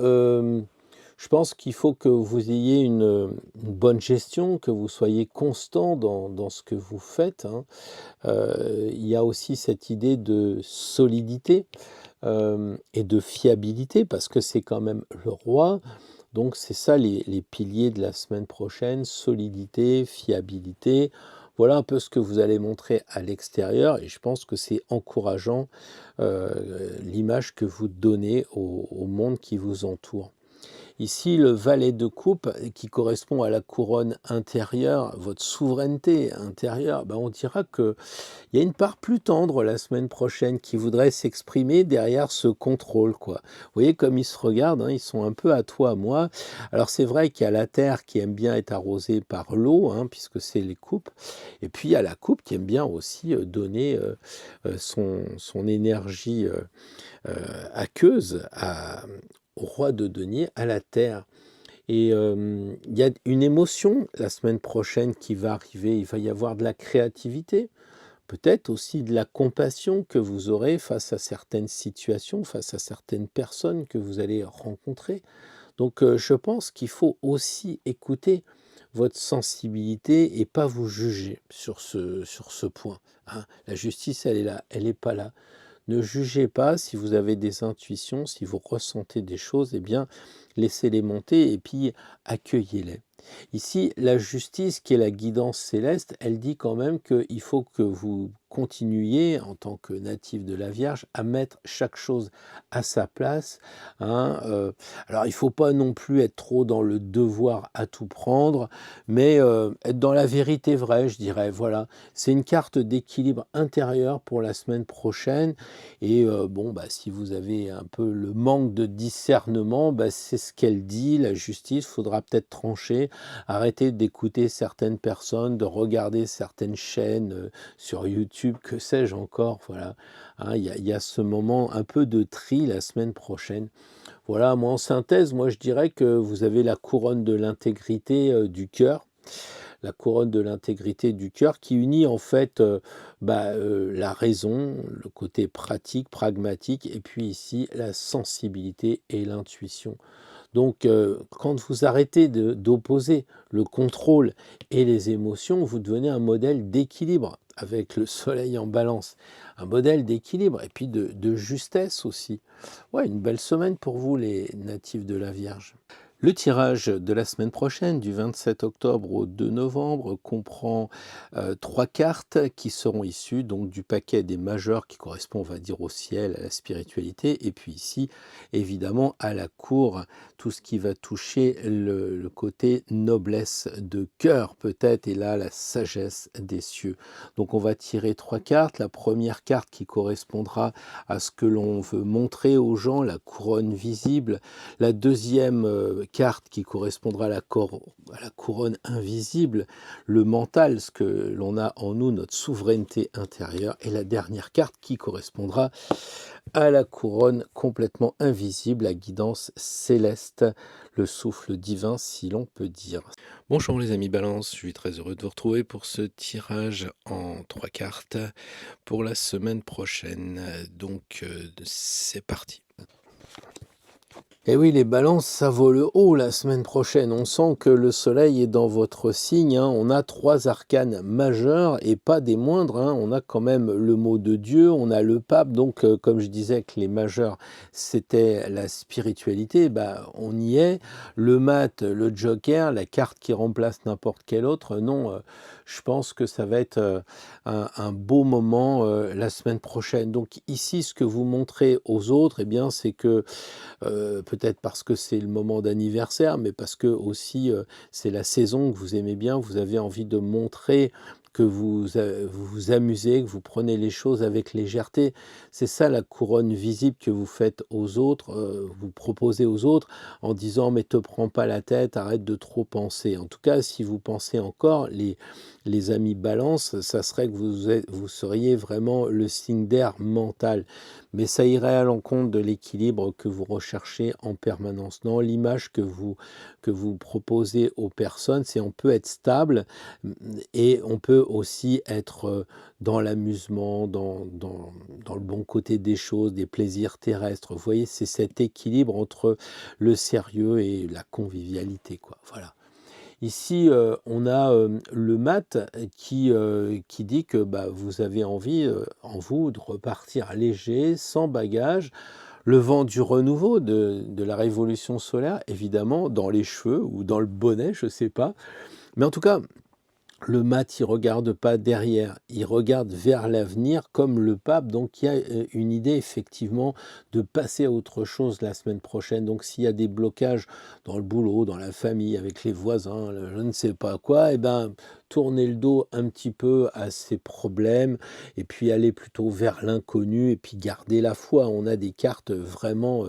Je pense qu'il faut que vous ayez une bonne gestion, que vous soyez constant dans ce que vous faites, hein. Il y a aussi cette idée de solidité et de fiabilité, parce que c'est quand même le roi. Donc c'est ça les piliers de la semaine prochaine: solidité, fiabilité. Voilà un peu ce que vous allez montrer à l'extérieur, et je pense que c'est encourageant l'image que vous donnez au monde qui vous entoure. Ici, le valet de coupe, qui correspond à la couronne intérieure, votre souveraineté intérieure, ben on dira qu'il y a une part plus tendre la semaine prochaine qui voudrait s'exprimer derrière ce contrôle, quoi. Vous voyez comme ils se regardent, hein, ils sont un peu à toi, à moi. Alors c'est vrai qu'il y a la terre qui aime bien être arrosée par l'eau, hein, puisque c'est les coupes, et puis il y a la coupe qui aime bien aussi donner son énergie aqueuse au roi de denier, à la terre. Et il y a une émotion la semaine prochaine qui va arriver. Il va y avoir de la créativité, peut-être aussi de la compassion que vous aurez face à certaines situations, face à certaines personnes que vous allez rencontrer. Donc je pense qu'il faut aussi écouter votre sensibilité et pas vous juger sur ce point, hein. La justice, elle est là, elle n'est pas là. Ne jugez pas si vous avez des intuitions, si vous ressentez des choses, eh bien, laissez-les monter et puis accueillez-les. Ici, la justice, qui est la guidance céleste, elle dit quand même qu'il faut que vous continuiez, en tant que natif de la Vierge, à mettre chaque chose à sa place, hein. Alors, il ne faut pas non plus être trop dans le devoir à tout prendre, mais être dans la vérité vraie, je dirais. Voilà, c'est une carte d'équilibre intérieur pour la semaine prochaine. Et bon, bah, si vous avez un peu le manque de discernement, bah, c'est ce qu'elle dit, la justice. Il faudra peut-être trancher, arrêter d'écouter certaines personnes, de regarder certaines chaînes sur YouTube, que sais-je encore. Voilà, hein, il y a ce moment un peu de tri la semaine prochaine. Voilà, moi en synthèse, moi je dirais que vous avez la couronne de l'intégrité du cœur, la couronne de l'intégrité du cœur qui unit en fait la raison, le côté pratique, pragmatique, et puis ici la sensibilité et l'intuition. Donc quand vous arrêtez d'opposer le contrôle et les émotions, vous devenez un modèle d'équilibre avec le soleil en balance, un modèle d'équilibre et puis de justesse aussi. Ouais, une belle semaine pour vous les natifs de la Vierge. Le tirage de la semaine prochaine, du 27 octobre au 2 novembre, comprend 3 cartes qui seront issues donc du paquet des majeurs qui correspond, on va dire, au ciel, à la spiritualité, et puis ici, évidemment, à la cour, tout ce qui va toucher le côté noblesse de cœur, peut-être, et là, la sagesse des cieux. Donc, on va tirer 3 cartes. La première carte qui correspondra à ce que l'on veut montrer aux gens, la couronne visible. La deuxième carte qui correspondra à la couronne invisible, le mental, ce que l'on a en nous, notre souveraineté intérieure, et la dernière carte qui correspondra à la couronne complètement invisible, la guidance céleste, le souffle divin, si l'on peut dire. Bonjour les amis Balance, je suis très heureux de vous retrouver pour ce tirage en 3 cartes pour la semaine prochaine. Donc c'est parti. Et oui, les balances, ça vaut le haut la semaine prochaine. On sent que le soleil est dans votre signe, hein. On a 3 arcanes majeurs et pas des moindres, hein. On a quand même le mot de Dieu, on a le pape. Donc, comme je disais que les majeurs, c'était la spiritualité, bah, on y est. Le mat, le joker, la carte qui remplace n'importe quelle autre, non, je pense que ça va être un beau moment la semaine prochaine. Donc ici, ce que vous montrez aux autres, eh bien, c'est que peut-être parce que c'est le moment d'anniversaire, mais parce que aussi c'est la saison que vous aimez bien, vous avez envie de montrer que vous vous amusez, que vous prenez les choses avec légèreté. C'est ça la couronne visible que vous faites aux autres, vous proposez aux autres en disant mais te prends pas la tête, arrête de trop penser. En tout cas, si vous pensez encore, les amis balance, ça serait que vous seriez vraiment le signe d'air mental. Mais ça irait à l'encontre de l'équilibre que vous recherchez en permanence. Non, l'image que vous proposez aux personnes, c'est on peut être stable et on peut aussi être dans l'amusement, dans le bon côté des choses, des plaisirs terrestres. Vous voyez, c'est cet équilibre entre le sérieux et la convivialité, quoi. Voilà. Ici, on a le mat qui dit que bah, vous avez envie en vous de repartir léger, sans bagage. Le vent du renouveau de la révolution solaire, évidemment, dans les cheveux ou dans le bonnet, je ne sais pas. Mais en tout cas, Le mat, il regarde pas derrière, il regarde vers l'avenir comme le pape. Donc il y a une idée effectivement de passer à autre chose la semaine prochaine. Donc s'il y a des blocages dans le boulot, dans la famille, avec les voisins, je ne sais pas quoi, eh ben tournez le dos un petit peu à ces problèmes et puis aller plutôt vers l'inconnu et puis garder la foi. On a des cartes vraiment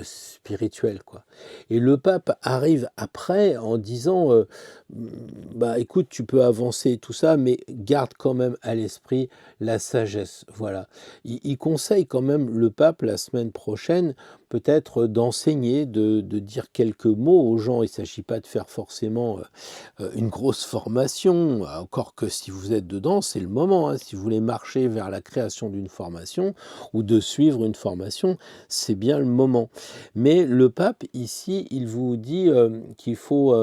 spirituelles, quoi. Et le pape arrive après en disant bah écoute, tu peux avancer tout ça, mais garde quand même à l'esprit la sagesse. Voilà. Il conseille quand même le pape la semaine prochaine, peut-être d'enseigner, de dire quelques mots aux gens. Il ne s'agit pas de faire forcément une grosse formation, encore que si vous êtes dedans, c'est le moment. Hein. Si vous voulez marcher vers la création d'une formation ou de suivre une formation, c'est bien le moment. Mais le pape, ici, il vous dit qu'il faut,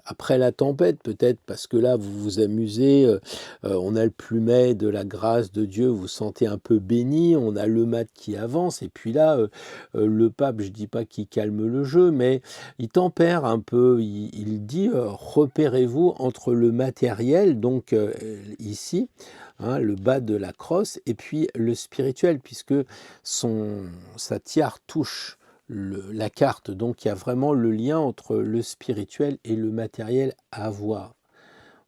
après la tempête, peut-être parce que là, vous vous amusez, on a le plumet de la grâce de Dieu, vous vous sentez un peu béni, on a le mat qui avance, et puis là, le pape, je dis pas qu'il calme le jeu, mais il tempère un peu, il dit, repérez-vous entre le matériel, donc ici, hein, le bas de la crosse, et puis le spirituel, puisque sa tiare touche la carte. Donc il y a vraiment le lien entre le spirituel et le matériel à voir.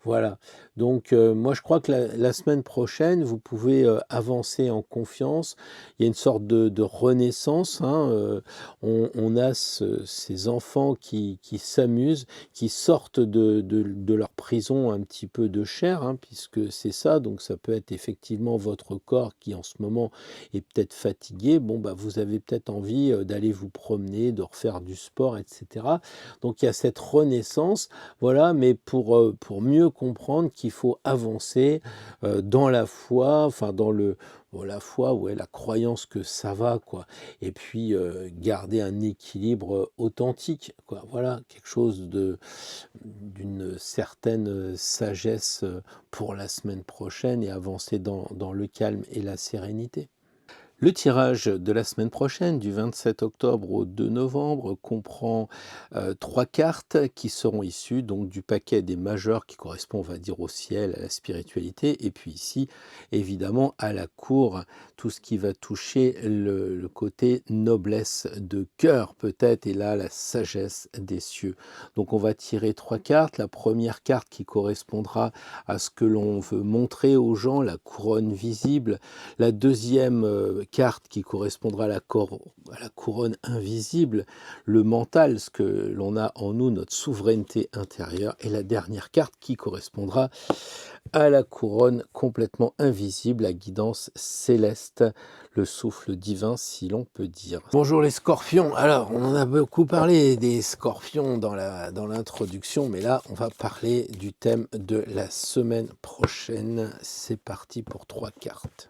Voilà. Donc moi je crois que la semaine prochaine, vous pouvez avancer en confiance. Il y a une sorte de renaissance. Hein, on a ces enfants qui s'amusent, qui sortent de leur prison un petit peu de chair, hein, puisque c'est ça. Donc ça peut être effectivement votre corps qui en ce moment est peut-être fatigué. Bon, bah, vous avez peut-être envie d'aller vous promener, de refaire du sport, etc. Donc il y a cette renaissance. Voilà, mais pour mieux comprendre qu'il faut avancer dans la foi, enfin la foi, ouais, la croyance que ça va, quoi. Et puis garder un équilibre authentique, quoi. Voilà, quelque chose d'une certaine sagesse pour la semaine prochaine et avancer dans le calme et la sérénité. Le tirage de la semaine prochaine, du 27 octobre au 2 novembre, comprend 3 cartes qui seront issues donc du paquet des majeurs qui correspond, on va dire, au ciel, à la spiritualité, et puis ici, évidemment, à la cour, tout ce qui va toucher le côté noblesse de cœur, peut-être, et là, la sagesse des cieux. Donc, on va tirer 3 cartes. La première carte qui correspondra à ce que l'on veut montrer aux gens, la couronne visible. La deuxième carte qui correspondra à la couronne invisible, le mental, ce que l'on a en nous, notre souveraineté intérieure. Et la dernière carte qui correspondra à la couronne complètement invisible, la guidance céleste, le souffle divin, si l'on peut dire. Bonjour les scorpions. Alors, on en a beaucoup parlé des scorpions dans l'introduction, mais là, on va parler du thème de la semaine prochaine. C'est parti pour 3 cartes.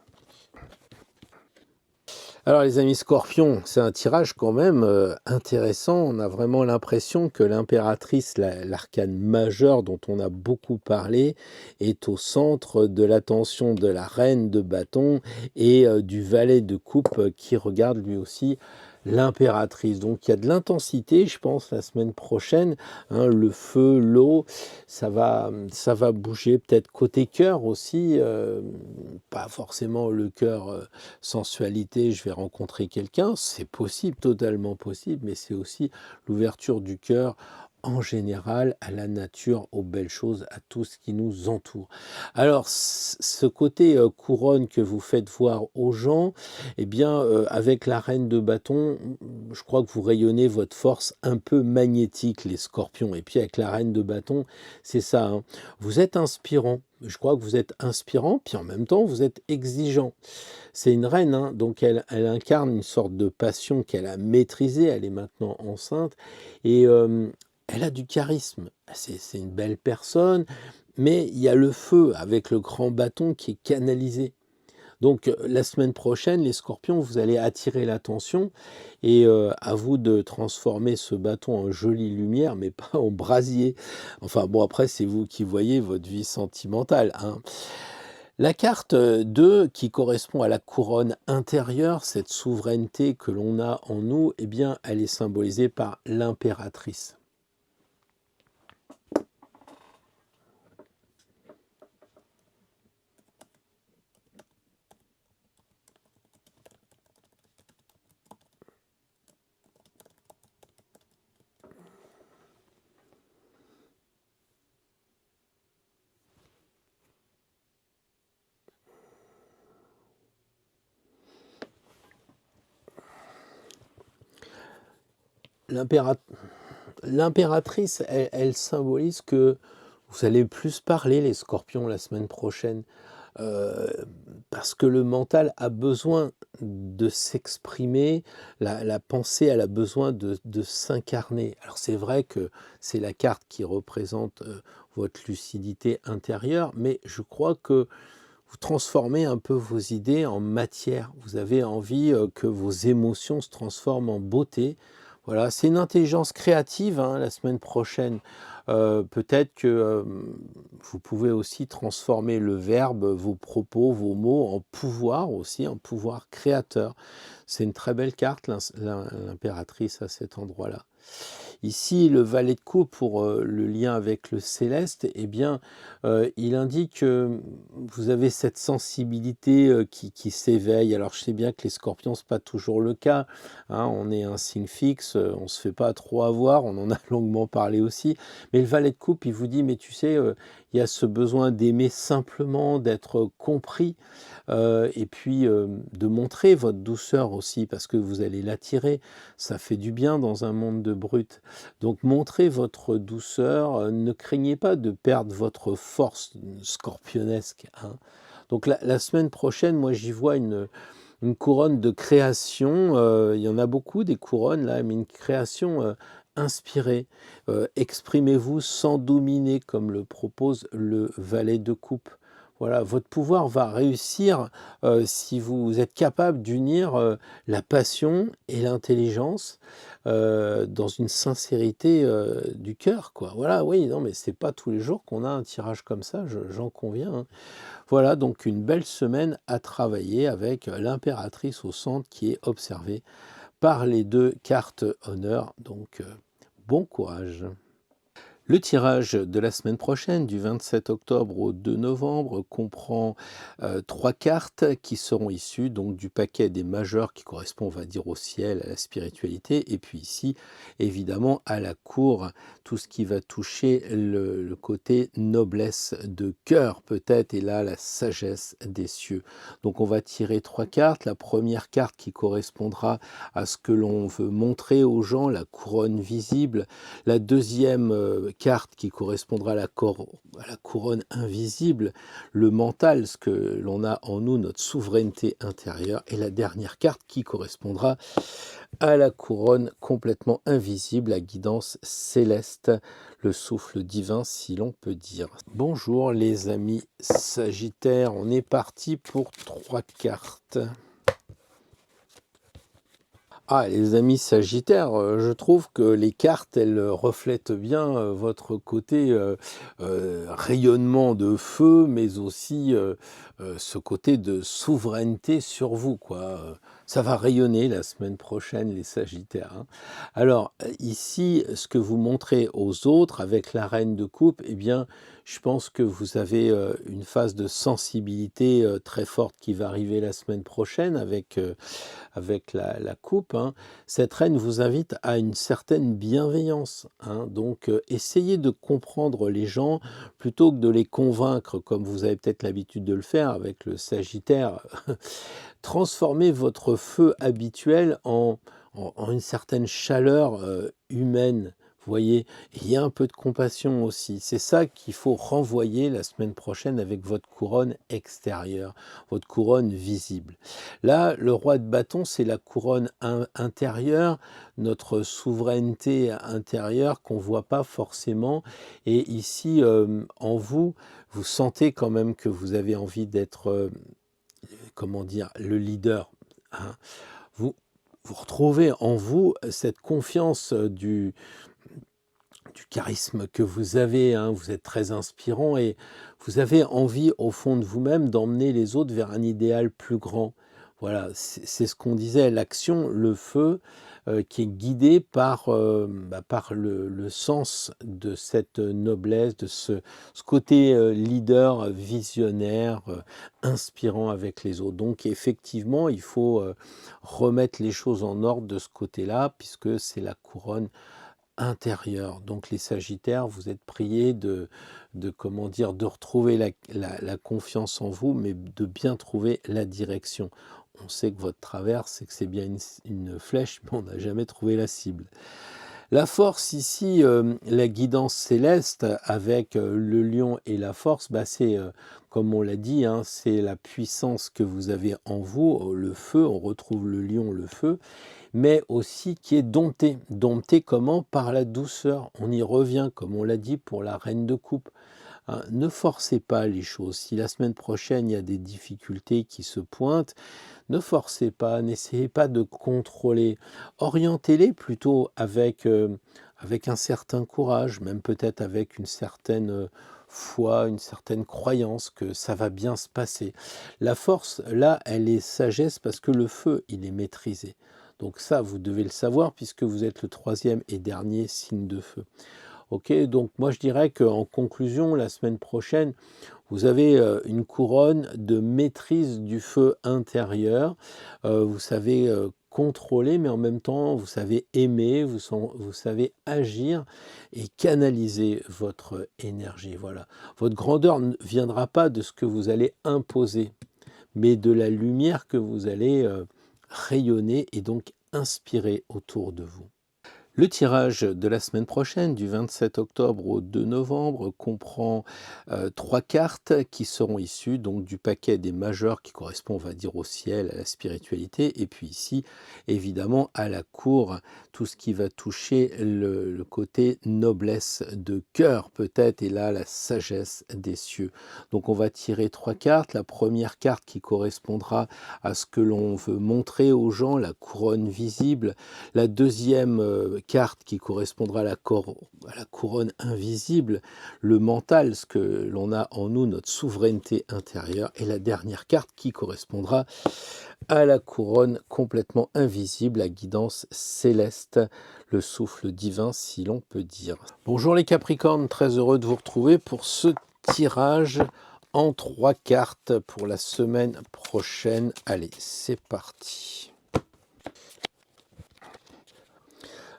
Alors les amis scorpions, c'est un tirage quand même intéressant. On a vraiment l'impression que l'impératrice, l'arcane majeur dont on a beaucoup parlé, est au centre de l'attention de la reine de bâton et du valet de coupe qui regarde lui aussi l'impératrice. Donc il y a de l'intensité, je pense, la semaine prochaine. Hein, le feu, l'eau, ça va bouger peut-être côté cœur aussi. Pas forcément le cœur sensualité, je vais rencontrer quelqu'un. C'est possible, totalement possible, mais c'est aussi l'ouverture du cœur en général à la nature, aux belles choses, à tout ce qui nous entoure. Alors, ce côté couronne que vous faites voir aux gens, eh bien, avec la reine de bâton, je crois que vous rayonnez votre force un peu magnétique, les scorpions. Et puis, avec la reine de bâton, c'est ça, hein. Vous êtes inspirant. Je crois que vous êtes inspirant, puis en même temps, vous êtes exigeant. C'est une reine, hein, donc elle incarne une sorte de passion qu'elle a maîtrisée. Elle est maintenant enceinte. Et elle a du charisme, c'est une belle personne, mais il y a le feu avec le grand bâton qui est canalisé. Donc la semaine prochaine, les scorpions, vous allez attirer l'attention et à vous de transformer ce bâton en jolie lumière, mais pas en brasier. Enfin bon, après c'est vous qui voyez votre vie sentimentale, hein. La carte 2, qui correspond à la couronne intérieure, cette souveraineté que l'on a en nous, eh bien, elle est symbolisée par l'impératrice. l'impéra l'impératrice, elle symbolise que vous allez plus parler, les Scorpions, la semaine prochaine. Heu, Parce que le mental a besoin de s'exprimer, la pensée, elle a besoin de s'incarner. Alors c'est vrai que c'est la carte qui représente, votre lucidité intérieure, mais je crois que vous transformez un peu vos idées en matière. Vous avez envie, que vos émotions se transforment en beauté. Voilà, c'est une intelligence créative, hein, la semaine prochaine. Peut-être que, vous pouvez aussi transformer le verbe, vos propos, vos mots en pouvoir aussi, en pouvoir créateur. C'est une très belle carte l'impératrice à cet endroit-là. Ici, le valet de coupe pour, le lien avec le céleste, eh bien, il indique que vous avez cette sensibilité, qui s'éveille. Alors je sais bien que les scorpions, c'est pas toujours le cas, hein, on est un signe fixe, on se fait pas trop avoir, on en a longuement parlé aussi. Mais le valet de coupe, il vous dit: «Mais tu sais, il y a ce besoin d'aimer simplement, d'être compris, et puis, de montrer votre douceur aussi parce que vous allez l'attirer. Ça fait du bien dans un monde de brutes. Donc montrez votre douceur, ne craignez pas de perdre votre force scorpionesque, hein. Donc la semaine prochaine, moi j'y vois une couronne de création, il y en a beaucoup des couronnes là, mais une création, inspirée. Exprimez-vous sans dominer comme le propose le valet de coupe. Voilà, votre pouvoir va réussir, si vous êtes capable d'unir, la passion et l'intelligence, dans une sincérité, du cœur, quoi. Voilà, oui, non, mais c'est pas tous les jours qu'on a un tirage comme ça, j'en conviens, hein. Voilà donc une belle semaine à travailler avec l'impératrice au centre qui est observée par les 2 cartes honneur, donc bon courage. Le tirage de la semaine prochaine, du 27 octobre au 2 novembre, comprend 3 cartes qui seront issues donc du paquet des majeurs qui correspond, on va dire, au ciel, à la spiritualité, et puis ici, évidemment, à la cour, tout ce qui va toucher le côté noblesse de cœur, peut-être, et là, la sagesse des cieux. Donc, on va tirer 3 cartes. La première carte qui correspondra à ce que l'on veut montrer aux gens, la couronne visible. La deuxième carte qui correspondra à la couronne invisible, le mental, ce que l'on a en nous, notre souveraineté intérieure. Et la dernière carte qui correspondra à la couronne complètement invisible, la guidance céleste, le souffle divin, si l'on peut dire. Bonjour les amis Sagittaires, on est parti pour 3 cartes. Ah, les amis Sagittaires, je trouve que les cartes, elles reflètent bien, votre côté, rayonnement de feu, mais aussi, ce côté de souveraineté sur vous, quoi, ça va rayonner la semaine prochaine, les Sagittaires, hein. Alors, ici, ce que vous montrez aux autres avec la reine de coupe, eh bien, je pense que vous avez, une phase de sensibilité, très forte qui va arriver la semaine prochaine avec la coupe, hein. Cette reine vous invite à une certaine bienveillance, hein. Donc, essayez de comprendre les gens plutôt que de les convaincre comme vous avez peut-être l'habitude de le faire avec le Sagittaire. Transformez votre feu habituel en une certaine chaleur, humaine, vous voyez? Il y a un peu de compassion aussi. C'est ça qu'il faut renvoyer la semaine prochaine avec votre couronne extérieure, votre couronne visible. Là, le roi de bâton, c'est la couronne intérieure, notre souveraineté intérieure qu'on ne voit pas forcément. Et ici, en vous, vous sentez quand même que vous avez envie d'être, comment dire, le leader, hein. Vous, vous retrouvez en vous cette confiance du charisme que vous avez, hein. Vous êtes très inspirant et vous avez envie, au fond de vous-même, d'emmener les autres vers un idéal plus grand. Voilà, c'est ce qu'on disait, l'action, le feu, qui est guidé par, par le sens de cette noblesse, de ce côté leader, visionnaire, inspirant avec les autres. Donc effectivement, il faut remettre les choses en ordre de ce côté-là, puisque c'est la couronne intérieur. Donc les Sagittaires, vous êtes priés de comment dire, de retrouver la confiance en vous, mais de bien trouver la direction. On sait que votre traverse, c'est que c'est bien une flèche, mais on n'a jamais trouvé la cible. La force ici, la guidance céleste avec le lion et la force, bah, c'est, comme on l'a dit, hein, c'est la puissance que vous avez en vous, le feu, on retrouve le lion, le feu, mais aussi qui est dompté. Dompté comment? Par la douceur. On y revient, comme on l'a dit pour la reine de coupe. Hein. Ne forcez pas les choses. Si la semaine prochaine, il y a des difficultés qui se pointent, ne forcez pas, n'essayez pas de contrôler. Orientez-les plutôt avec un certain courage, même peut-être avec une certaine foi, une certaine croyance que ça va bien se passer. La force, là, elle est sagesse parce que le feu, il est maîtrisé. Donc ça, vous devez le savoir puisque vous êtes le troisième et dernier signe de feu. Ok, donc moi je dirais qu'en conclusion, la semaine prochaine, vous avez une couronne de maîtrise du feu intérieur. Vous savez contrôler, mais en même temps, vous savez aimer, vous savez agir et canaliser votre énergie. Voilà. Votre grandeur ne viendra pas de ce que vous allez imposer, mais de la lumière que vous allez rayonner et donc inspirer autour de vous. Le tirage de la semaine prochaine, du 27 octobre au 2 novembre, comprend 3 cartes qui seront issues donc du paquet des majeurs qui correspond, on va dire, au ciel, à la spiritualité, et puis ici, évidemment, à la cour, tout ce qui va toucher le côté noblesse de cœur, peut-être, et là, la sagesse des cieux. Donc, on va tirer 3 cartes. La première carte qui correspondra à ce que l'on veut montrer aux gens, la couronne visible. La deuxième carte qui correspondra à la couronne invisible, le mental, ce que l'on a en nous, notre souveraineté intérieure, et la dernière carte qui correspondra à la couronne complètement invisible, la guidance céleste, le souffle divin, si l'on peut dire. Bonjour les Capricornes, très heureux de vous retrouver pour ce tirage en 3 cartes pour la semaine prochaine. Allez, c'est parti.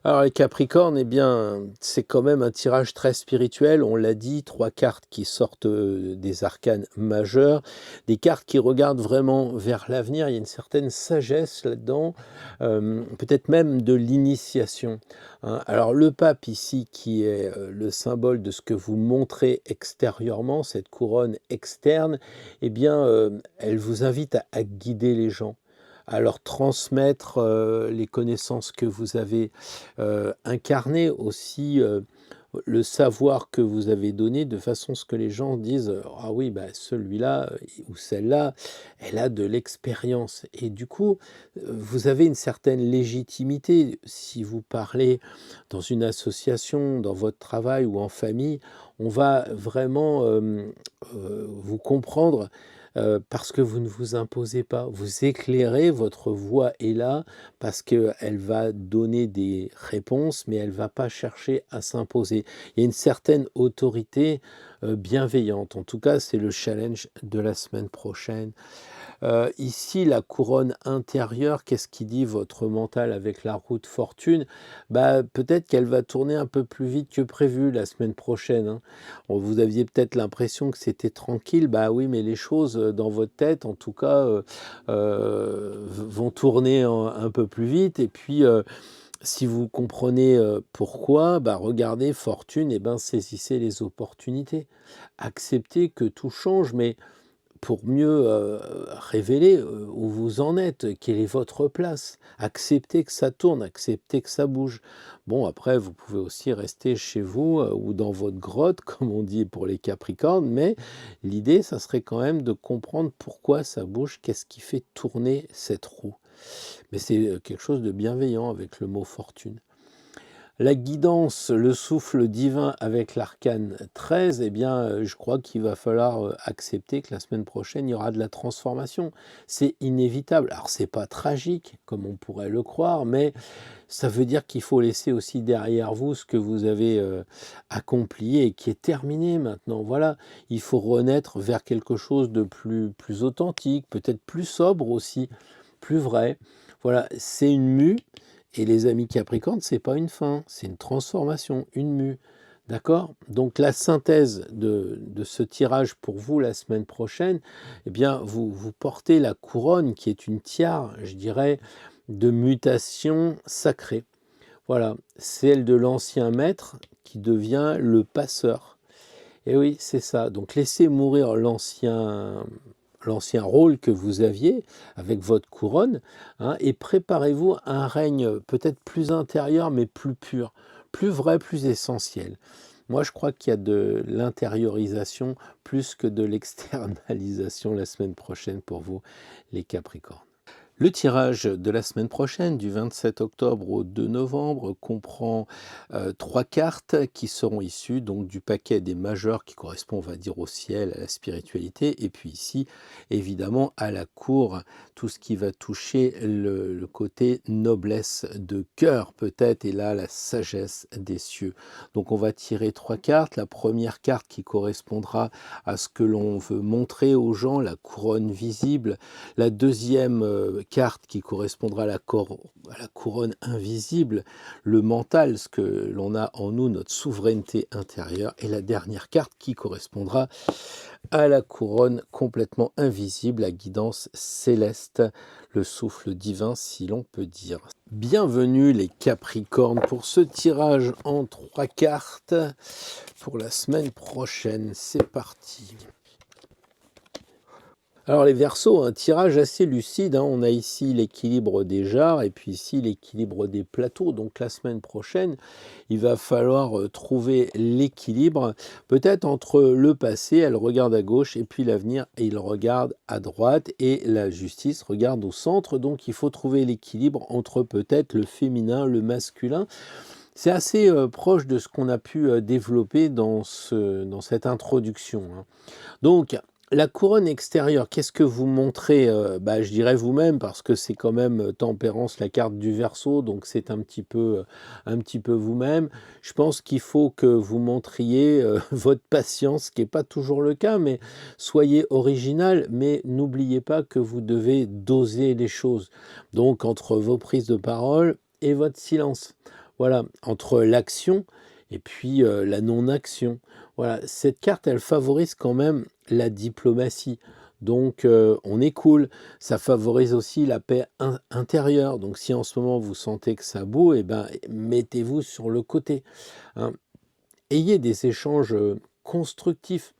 Alors les Capricornes, eh bien, c'est quand même un tirage très spirituel, on l'a dit, 3 cartes qui sortent des arcanes majeurs, des cartes qui regardent vraiment vers l'avenir, il y a une certaine sagesse là-dedans, peut-être même de l'initiation. Hein. Alors le pape ici, qui est le symbole de ce que vous montrez extérieurement, cette couronne externe, eh bien, elle vous invite à guider les gens, à leur transmettre les connaissances que vous avez incarnées, aussi le savoir que vous avez donné, de façon à ce que les gens disent « Ah oui, bah, celui-là ou celle-là, elle a de l'expérience ». Et du coup, vous avez une certaine légitimité. Si vous parlez dans une association, dans votre travail ou en famille, on va vraiment vous comprendre parce que vous ne vous imposez pas, vous éclairez, votre voix est là parce qu'elle va donner des réponses, mais elle ne va pas chercher à s'imposer. Il y a une certaine autorité bienveillante. En tout cas, c'est le challenge de la semaine prochaine. Ici, la couronne intérieure, qu'est-ce qui dit votre mental avec la roue de fortune? Bah, peut-être qu'elle va tourner un peu plus vite que prévu la semaine prochaine. Hein. Vous aviez peut-être l'impression que c'était tranquille. Bah oui, mais les choses dans votre tête, en tout cas, vont tourner un peu plus vite. Et puis, si vous comprenez pourquoi, bah regardez fortune, et ben saisissez les opportunités. Acceptez que tout change, mais pour mieux révéler où vous en êtes, quelle est votre place. Acceptez que ça tourne, acceptez que ça bouge. Bon, après, vous pouvez aussi rester chez vous ou dans votre grotte, comme on dit pour les Capricornes, mais l'idée, ça serait quand même de comprendre pourquoi ça bouge, qu'est-ce qui fait tourner cette roue. Mais c'est quelque chose de bienveillant avec le mot fortune. La guidance, le souffle divin avec l'arcane 13, eh bien, je crois qu'il va falloir accepter que la semaine prochaine, il y aura de la transformation. C'est inévitable. Alors, c'est pas tragique, comme on pourrait le croire, mais ça veut dire qu'il faut laisser aussi derrière vous ce que vous avez accompli et qui est terminé maintenant. Voilà, il faut renaître vers quelque chose de plus authentique, peut-être plus sobre aussi, plus vrai. Voilà, c'est une mue. Et les amis Capricornes, c'est pas une fin, c'est une transformation, une mue. D'accord? Donc la synthèse de ce tirage pour vous la semaine prochaine, eh bien, vous portez la couronne qui est une tiare, je dirais, de mutation sacrée. Voilà, celle de l'ancien maître qui devient le passeur. Et oui, c'est ça. Donc laissez mourir l'ancien rôle que vous aviez avec votre couronne, hein, et préparez-vous à un règne peut-être plus intérieur, mais plus pur, plus vrai, plus essentiel. Moi, je crois qu'il y a de l'intériorisation plus que de l'externalisation la semaine prochaine pour vous, les Capricornes. Le tirage de la semaine prochaine, du 27 octobre au 2 novembre, comprend 3 cartes qui seront issues donc du paquet des majeurs qui correspond, on va dire, au ciel, à la spiritualité, et puis ici, évidemment, à la cour, tout ce qui va toucher le côté noblesse de cœur, peut-être, et là, la sagesse des cieux. Donc, on va tirer 3 cartes. La première carte qui correspondra à ce que l'on veut montrer aux gens, la couronne visible. La deuxième carte qui correspondra à la couronne invisible, le mental, ce que l'on a en nous, notre souveraineté intérieure. Et la dernière carte qui correspondra à la couronne complètement invisible, la guidance céleste, le souffle divin, si l'on peut dire. Bienvenue les Capricornes pour ce tirage en 3 cartes pour la semaine prochaine. C'est parti. Alors les Verseaux, un tirage assez lucide, hein. On a ici l'équilibre des jarres et puis ici l'équilibre des plateaux. Donc la semaine prochaine, il va falloir trouver l'équilibre, peut-être entre le passé, elle regarde à gauche, et puis l'avenir, il regarde à droite, et la justice regarde au centre. Donc il faut trouver l'équilibre entre peut-être le féminin, le masculin. C'est assez proche de ce qu'on a pu développer dans cette introduction, hein. Donc, la couronne extérieure, qu'est-ce que vous montrez? Je dirais vous-même, parce que c'est quand même Tempérance, la carte du Verseau, donc c'est un petit peu vous-même. Je pense qu'il faut que vous montriez votre patience, ce qui n'est pas toujours le cas, mais soyez original, mais n'oubliez pas que vous devez doser les choses. Donc, entre vos prises de parole et votre silence. Voilà, entre l'action et puis la non-action. Voilà, cette carte, elle favorise quand même la diplomatie. Donc, on est cool. Ça favorise aussi la paix intérieure. Donc, si en ce moment vous sentez que ça boue, eh ben, mettez-vous sur le côté, hein. Ayez des échanges constructifs.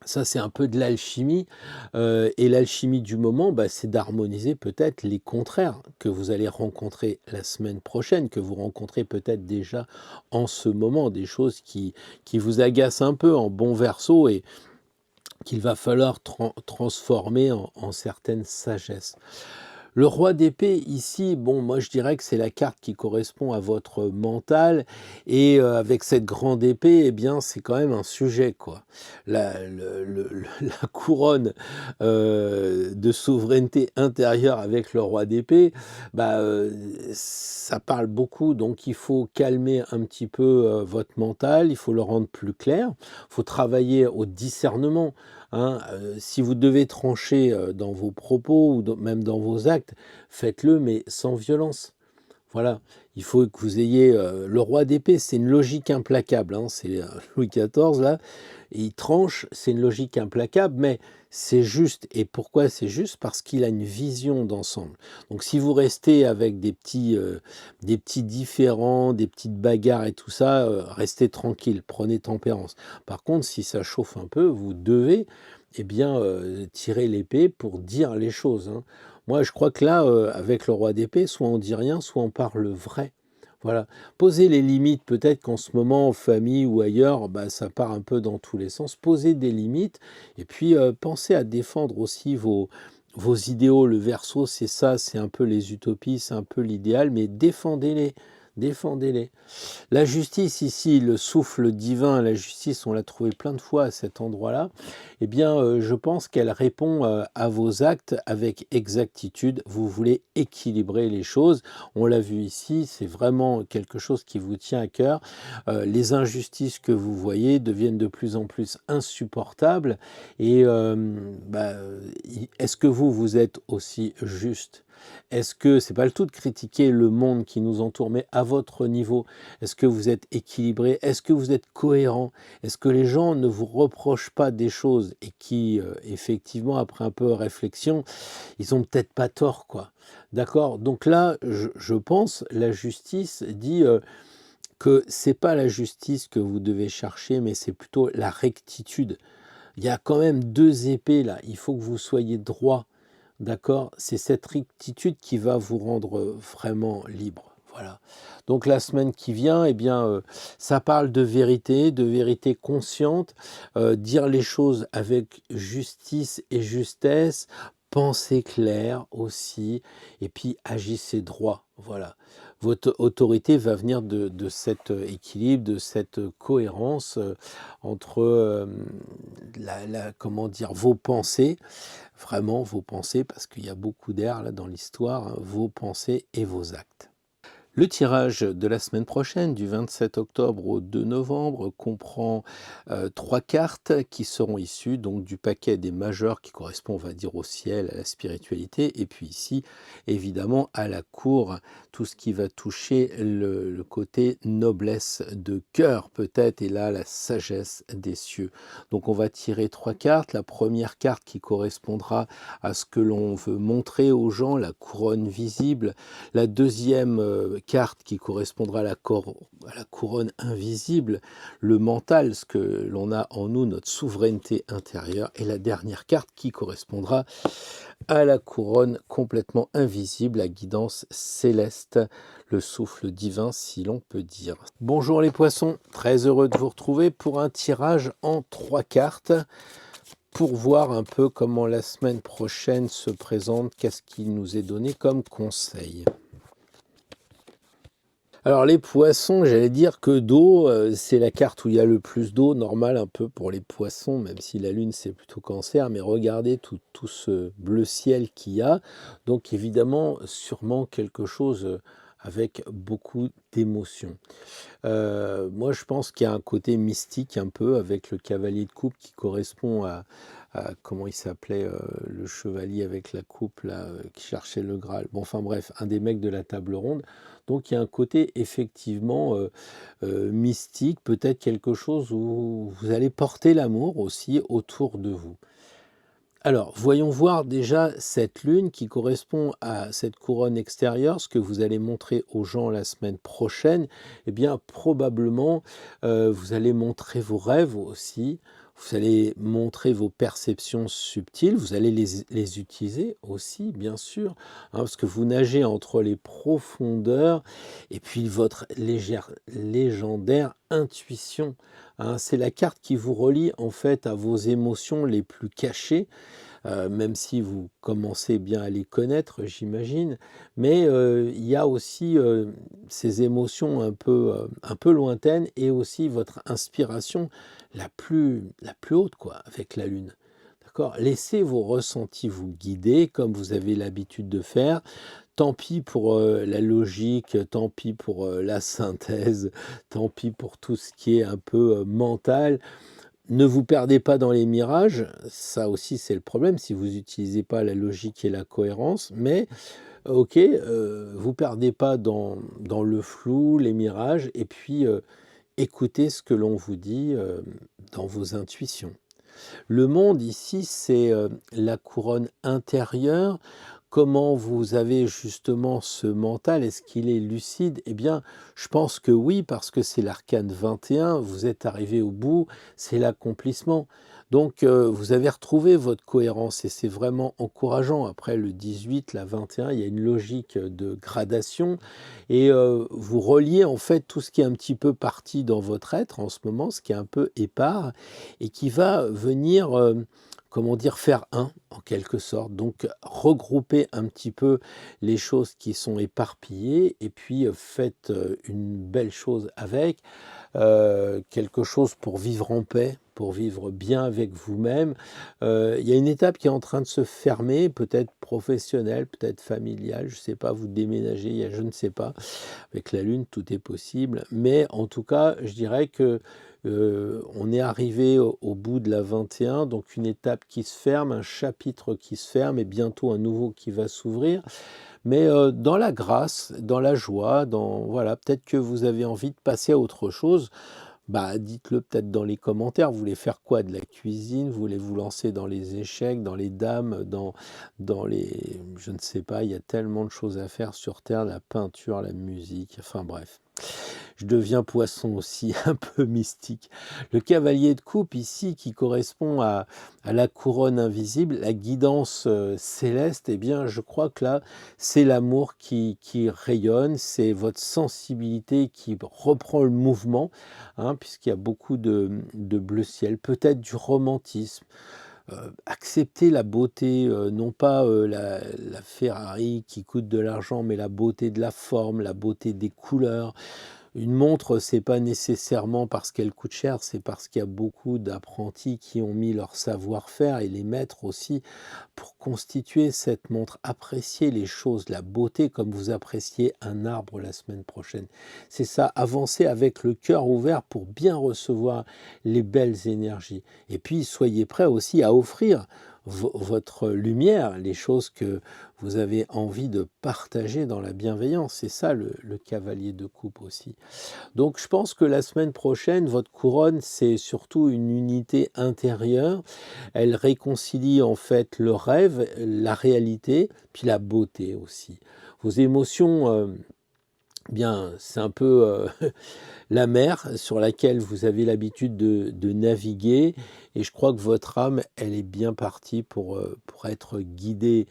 Ça, c'est un peu de l'alchimie. Et l'alchimie du moment, c'est d'harmoniser peut-être les contraires que vous allez rencontrer la semaine prochaine, que vous rencontrez peut-être déjà en ce moment, des choses qui vous agacent un peu en bon Verseau et qu'il va falloir transformer en certaines sagesses. Le roi d'épée, ici, bon, moi je dirais que c'est la carte qui correspond à votre mental, et avec cette grande épée, eh bien, c'est quand même un sujet, quoi. La couronne de souveraineté intérieure avec le roi d'épée, ça parle beaucoup, donc il faut calmer un petit peu votre mental, il faut le rendre plus clair, il faut travailler au discernement, hein. Si vous devez trancher dans vos propos ou même dans vos actes, faites-le, mais sans violence. Voilà, il faut que vous ayez le roi d'épée, c'est une logique implacable, hein. C'est Louis XIV là, et il tranche, c'est une logique implacable, mais c'est juste. Et pourquoi c'est juste? Parce qu'il a une vision d'ensemble. Donc si vous restez avec des petits différends, des petites bagarres et tout ça, restez tranquille, prenez tempérance. Par contre, si ça chauffe un peu, vous devez tirer l'épée pour dire les choses, hein. Moi, je crois que là, avec le roi d'épée, soit on dit rien, soit on parle vrai. Voilà. Posez les limites. Peut-être qu'en ce moment, en famille ou ailleurs, ça part un peu dans tous les sens. Posez des limites et puis pensez à défendre aussi vos idéaux. Le Verseau, c'est ça, c'est un peu les utopies, c'est un peu l'idéal, mais défendez-les. Défendez-les. La justice ici, le souffle divin, la justice, on l'a trouvé plein de fois à cet endroit-là. Eh bien, je pense qu'elle répond à vos actes avec exactitude. Vous voulez équilibrer les choses. On l'a vu ici, c'est vraiment quelque chose qui vous tient à cœur. Les injustices que vous voyez deviennent de plus en plus insupportables. Et est-ce que vous êtes aussi juste? Est-ce que c'est pas le tout de critiquer le monde qui nous entoure, mais à votre niveau, est-ce que vous êtes équilibré? Est-ce que vous êtes cohérent? Est-ce que les gens ne vous reprochent pas des choses et qui, effectivement, après un peu réflexion, ils ont peut-être pas tort, quoi. D'accord? Donc là, je pense, la justice dit, que c'est pas la justice que vous devez chercher, mais c'est plutôt la rectitude. Il y a quand même 2 épées là, il faut que vous soyez droit, d'accord? C'est cette rectitude qui va vous rendre, vraiment libre, voilà. Donc la semaine qui vient, eh bien, ça parle de vérité consciente, dire les choses avec justice et justesse, penser clair aussi et puis agissez droit, voilà. Votre autorité va venir de cet, équilibre, de cette cohérence, entre, comment dire? Vos pensées, vraiment vos pensées, parce qu'il y a beaucoup d'air là dans l'histoire, hein, vos pensées et vos actes. Le tirage de la semaine prochaine, du 27 octobre au 2 novembre, comprend 3 cartes qui seront issues donc du paquet des majeurs qui correspond, on va dire, au ciel, à la spiritualité, et puis ici, évidemment, à la cour, tout ce qui va toucher le côté noblesse de cœur, peut-être, et là, la sagesse des cieux. Donc, on va tirer 3 cartes. La première carte qui correspondra à ce que l'on veut montrer aux gens, la couronne visible. La deuxième carte qui correspondra à la couronne invisible, le mental, ce que l'on a en nous, notre souveraineté intérieure. Et la dernière carte qui correspondra à la couronne complètement invisible, la guidance céleste, le souffle divin, si l'on peut dire. Bonjour les poissons, très heureux de vous retrouver pour un tirage en 3 cartes, pour voir un peu comment la semaine prochaine se présente, qu'est-ce qui nous est donné comme conseil. Alors les poissons, j'allais dire que d'eau, c'est la carte où il y a le plus d'eau, normal un peu pour les poissons, même si la lune c'est plutôt cancer, mais regardez tout ce bleu ciel qu'il y a, donc évidemment sûrement quelque chose avec beaucoup d'émotions. Moi je pense qu'il y a un côté mystique un peu avec le cavalier de coupe qui correspond à comment il s'appelait, le chevalier avec la coupe là, qui cherchait le Graal. Bon enfin bref, un des mecs de la table ronde. Donc il y a un côté effectivement mystique, peut-être quelque chose où vous allez porter l'amour aussi autour de vous. Alors, voyons voir déjà cette lune qui correspond à cette couronne extérieure, ce que vous allez montrer aux gens la semaine prochaine. Eh bien, probablement, vous allez montrer vos rêves aussi, vous allez montrer vos perceptions subtiles, vous allez les utiliser aussi, bien sûr, hein, parce que vous nagez entre les profondeurs et puis votre légendaire intuition, hein. C'est la carte qui vous relie en fait à vos émotions les plus cachées, même si vous commencez bien à les connaître, j'imagine. Mais il y a aussi ces émotions un peu lointaines et aussi votre inspiration la plus haute, quoi, avec la Lune. D'accord? Laissez vos ressentis vous guider comme vous avez l'habitude de faire. Tant pis pour la logique, tant pis pour la synthèse, tant pis pour tout ce qui est un peu mental. Ne vous perdez pas dans les mirages, ça aussi c'est le problème si vous n'utilisez pas la logique et la cohérence, mais OK, vous perdez pas dans le flou, les mirages et puis, écoutez ce que l'on vous dit, dans vos intuitions. Le monde ici, c'est, la couronne intérieure. Comment vous avez justement ce mental? Est-ce qu'il est lucide? Eh bien, je pense que oui, parce que c'est l'arcane 21, vous êtes arrivé au bout, c'est l'accomplissement. Donc, vous avez retrouvé votre cohérence et c'est vraiment encourageant. Après le 18, la 21, il y a une logique de gradation et vous reliez en fait tout ce qui est un petit peu parti dans votre être en ce moment, ce qui est un peu épars et qui va venir, comment dire, faire un, en quelque sorte. Donc, regrouper un petit peu les choses qui sont éparpillées et puis faites une belle chose avec, quelque chose pour vivre en paix, pour vivre bien avec vous-même. Il y a une étape qui est en train de se fermer, peut-être professionnelle, peut-être familiale, je ne sais pas, vous déménagez, il y a je ne sais pas. Avec la Lune, tout est possible. Mais en tout cas, je dirais que On est arrivé au bout de la 21, donc une étape qui se ferme, un chapitre qui se ferme et bientôt un nouveau qui va s'ouvrir. Mais dans la grâce, dans la joie, voilà, peut-être que vous avez envie de passer à autre chose. Bah, dites-le peut-être dans les commentaires. Vous voulez faire quoi? De la cuisine? Vous voulez vous lancer dans les échecs, dans les dames, dans les... Je ne sais pas, il y a tellement de choses à faire sur Terre, la peinture, la musique, enfin bref. Je deviens poisson aussi, un peu mystique. Le cavalier de coupe ici, qui correspond à la couronne invisible, la guidance céleste, eh bien, je crois que là, c'est l'amour qui rayonne, c'est votre sensibilité qui reprend le mouvement, hein, puisqu'il y a beaucoup de bleu ciel, peut-être du romantisme. Accepter la beauté, non pas la Ferrari qui coûte de l'argent, mais la beauté de la forme, la beauté des couleurs. Une montre, c'est pas nécessairement parce qu'elle coûte cher, c'est parce qu'il y a beaucoup d'apprentis qui ont mis leur savoir-faire et les maîtres aussi pour constituer cette montre. Appréciez les choses, la beauté comme vous appréciez un arbre la semaine prochaine. C'est ça, avancer avec le cœur ouvert pour bien recevoir les belles énergies. Et puis, soyez prêts aussi à offrir votre lumière, les choses que vous avez envie de partager dans la bienveillance. C'est ça le cavalier de coupe aussi. Donc je pense que la semaine prochaine, votre couronne, c'est surtout une unité intérieure. Elle réconcilie en fait le rêve, la réalité, puis la beauté aussi. Vos émotions, bien, c'est un peu la mer sur laquelle vous avez l'habitude de naviguer. Et je crois que votre âme, elle est bien partie pour être guidée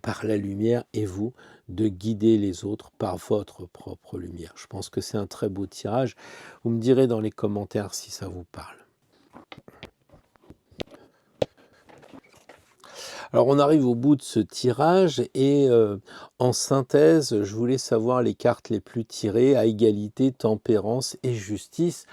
par la lumière et vous, de guider les autres par votre propre lumière. Je pense que c'est un très beau tirage. Vous me direz dans les commentaires si ça vous parle. Alors on arrive au bout de ce tirage et en synthèse, je voulais savoir les cartes les plus tirées à égalité, tempérance et justice.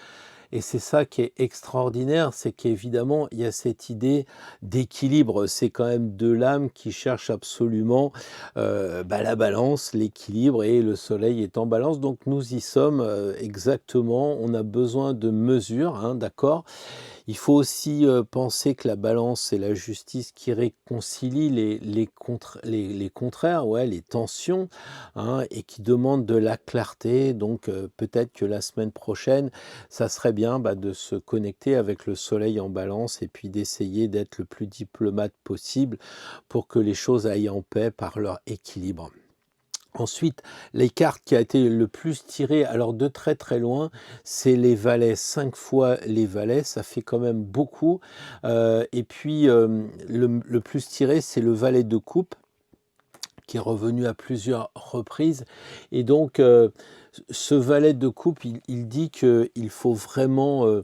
Et c'est ça qui est extraordinaire, c'est qu'évidemment, il y a cette idée d'équilibre. C'est quand même de l'âme qui cherche absolument la balance, l'équilibre, et le soleil est en balance. Donc nous y sommes exactement. On a besoin de mesures, hein, d'accord? Il faut aussi penser que la balance, c'est la justice qui réconcilie les contraires, ouais, les tensions, hein, et qui demande de la clarté. Donc peut-être que la semaine prochaine, ça serait bien de se connecter avec le soleil en balance et puis d'essayer d'être le plus diplomate possible pour que les choses aillent en paix par leur équilibre. Ensuite, les cartes qui a été le plus tirées, alors de très très loin, c'est les valets. 5 fois les valets, ça fait quand même beaucoup. Et puis, le plus tiré, c'est le valet de coupe, qui est revenu à plusieurs reprises. Et donc, ce valet de coupe, il dit qu'il faut vraiment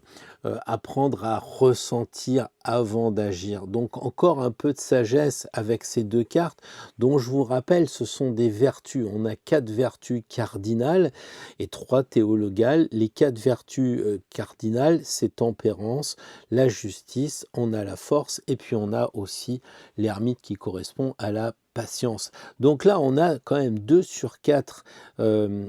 apprendre à ressentir avant d'agir. Donc encore un peu de sagesse avec ces deux cartes, dont je vous rappelle, ce sont des vertus. On a 4 vertus cardinales et 3 théologales. Les 4 vertus cardinales, c'est tempérance, la justice, on a la force, et puis on a aussi l'ermite qui correspond à la patience. Donc là, on a quand même 2 sur 4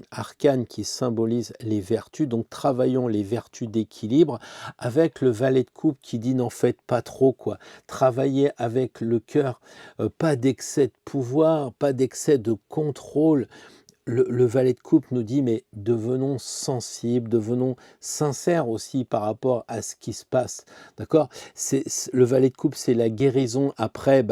arcanes qui symbolisent les vertus. Donc travaillons les vertus d'équilibre avec le valet de coupe qui dit n'en faites pas trop, quoi. Travaillez avec le cœur, pas d'excès de pouvoir, pas d'excès de contrôle. Le valet de coupe nous dit, mais devenons sensibles, devenons sincères aussi par rapport à ce qui se passe. D'accord? Le valet de coupe, c'est la guérison après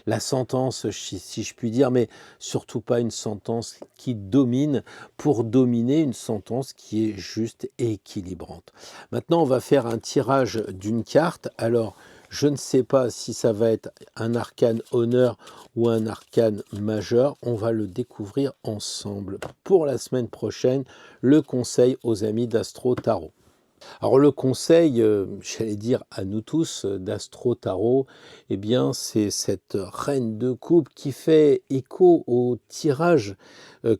la sentence, si je puis dire, mais surtout pas une sentence qui domine pour dominer, une sentence qui est juste et équilibrante. Maintenant, on va faire un tirage d'une carte. Alors, je ne sais pas si ça va être un arcane honneur ou un arcane majeur. On va le découvrir ensemble. Pour la semaine prochaine, le conseil aux amis d'Astro Tarot. Alors le conseil, j'allais dire à nous tous, d'Astro Tarot, eh bien c'est cette reine de coupe qui fait écho au tirage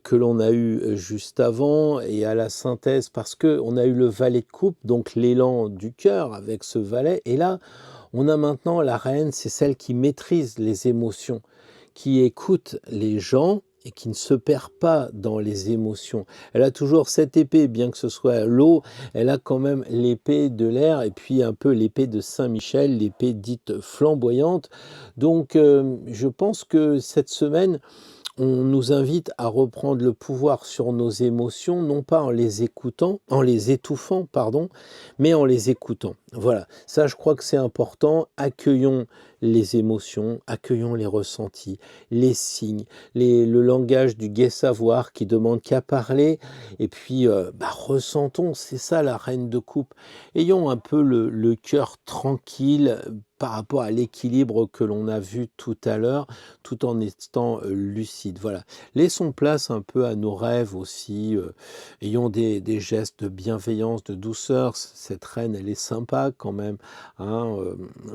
que l'on a eu juste avant et à la synthèse, parce qu'on a eu le valet de coupe, donc l'élan du cœur avec ce valet, et là on a maintenant la reine, c'est celle qui maîtrise les émotions, qui écoute les gens, et qui ne se perd pas dans les émotions. Elle a toujours cette épée, bien que ce soit l'eau, elle a quand même l'épée de l'air et puis un peu l'épée de Saint-Michel, l'épée dite flamboyante. Donc je pense que cette semaine, on nous invite à reprendre le pouvoir sur nos émotions, non pas en les étouffant, pardon, mais en les écoutant. Voilà, ça je crois que c'est important. Accueillons les émotions, accueillons les ressentis, les signes, le langage du gai savoir qui demande qu'à parler, et puis ressentons, c'est ça la reine de coupe. Ayons un peu le cœur tranquille par rapport à l'équilibre que l'on a vu tout à l'heure, tout en étant lucide. Voilà. Laissons place un peu à nos rêves aussi. Ayons des gestes de bienveillance, de douceur. Cette reine, elle est sympa quand même. Hein,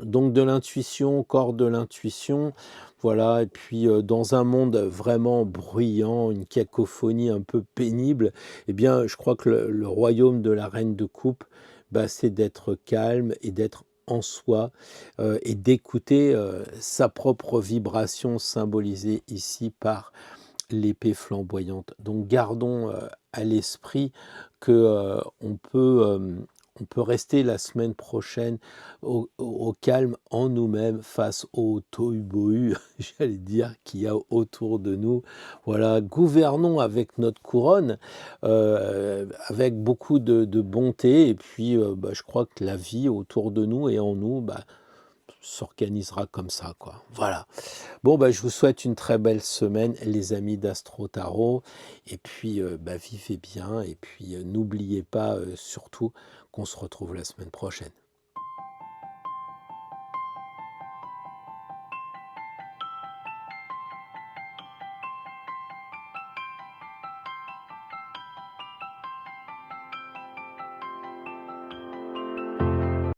donc de l'intuition, corps de l'intuition. Voilà. Et puis dans un monde vraiment bruyant, une cacophonie un peu pénible, eh bien, je crois que le royaume de la reine de coupe, bah, c'est d'être calme et d'être en soi et d'écouter sa propre vibration symbolisée ici par l'épée flamboyante. Donc gardons à l'esprit que on peut rester la semaine prochaine au calme en nous-mêmes face au tohu-bohu, j'allais dire, qu'il y a autour de nous. Voilà, gouvernons avec notre couronne, avec beaucoup de bonté, et puis je crois que la vie autour de nous et en nous, s'organisera comme ça, quoi. Voilà. Bon, je vous souhaite une très belle semaine, les amis d'Astro Tarot. Et puis, vivez bien. Et puis, n'oubliez pas, surtout, qu'on se retrouve la semaine prochaine.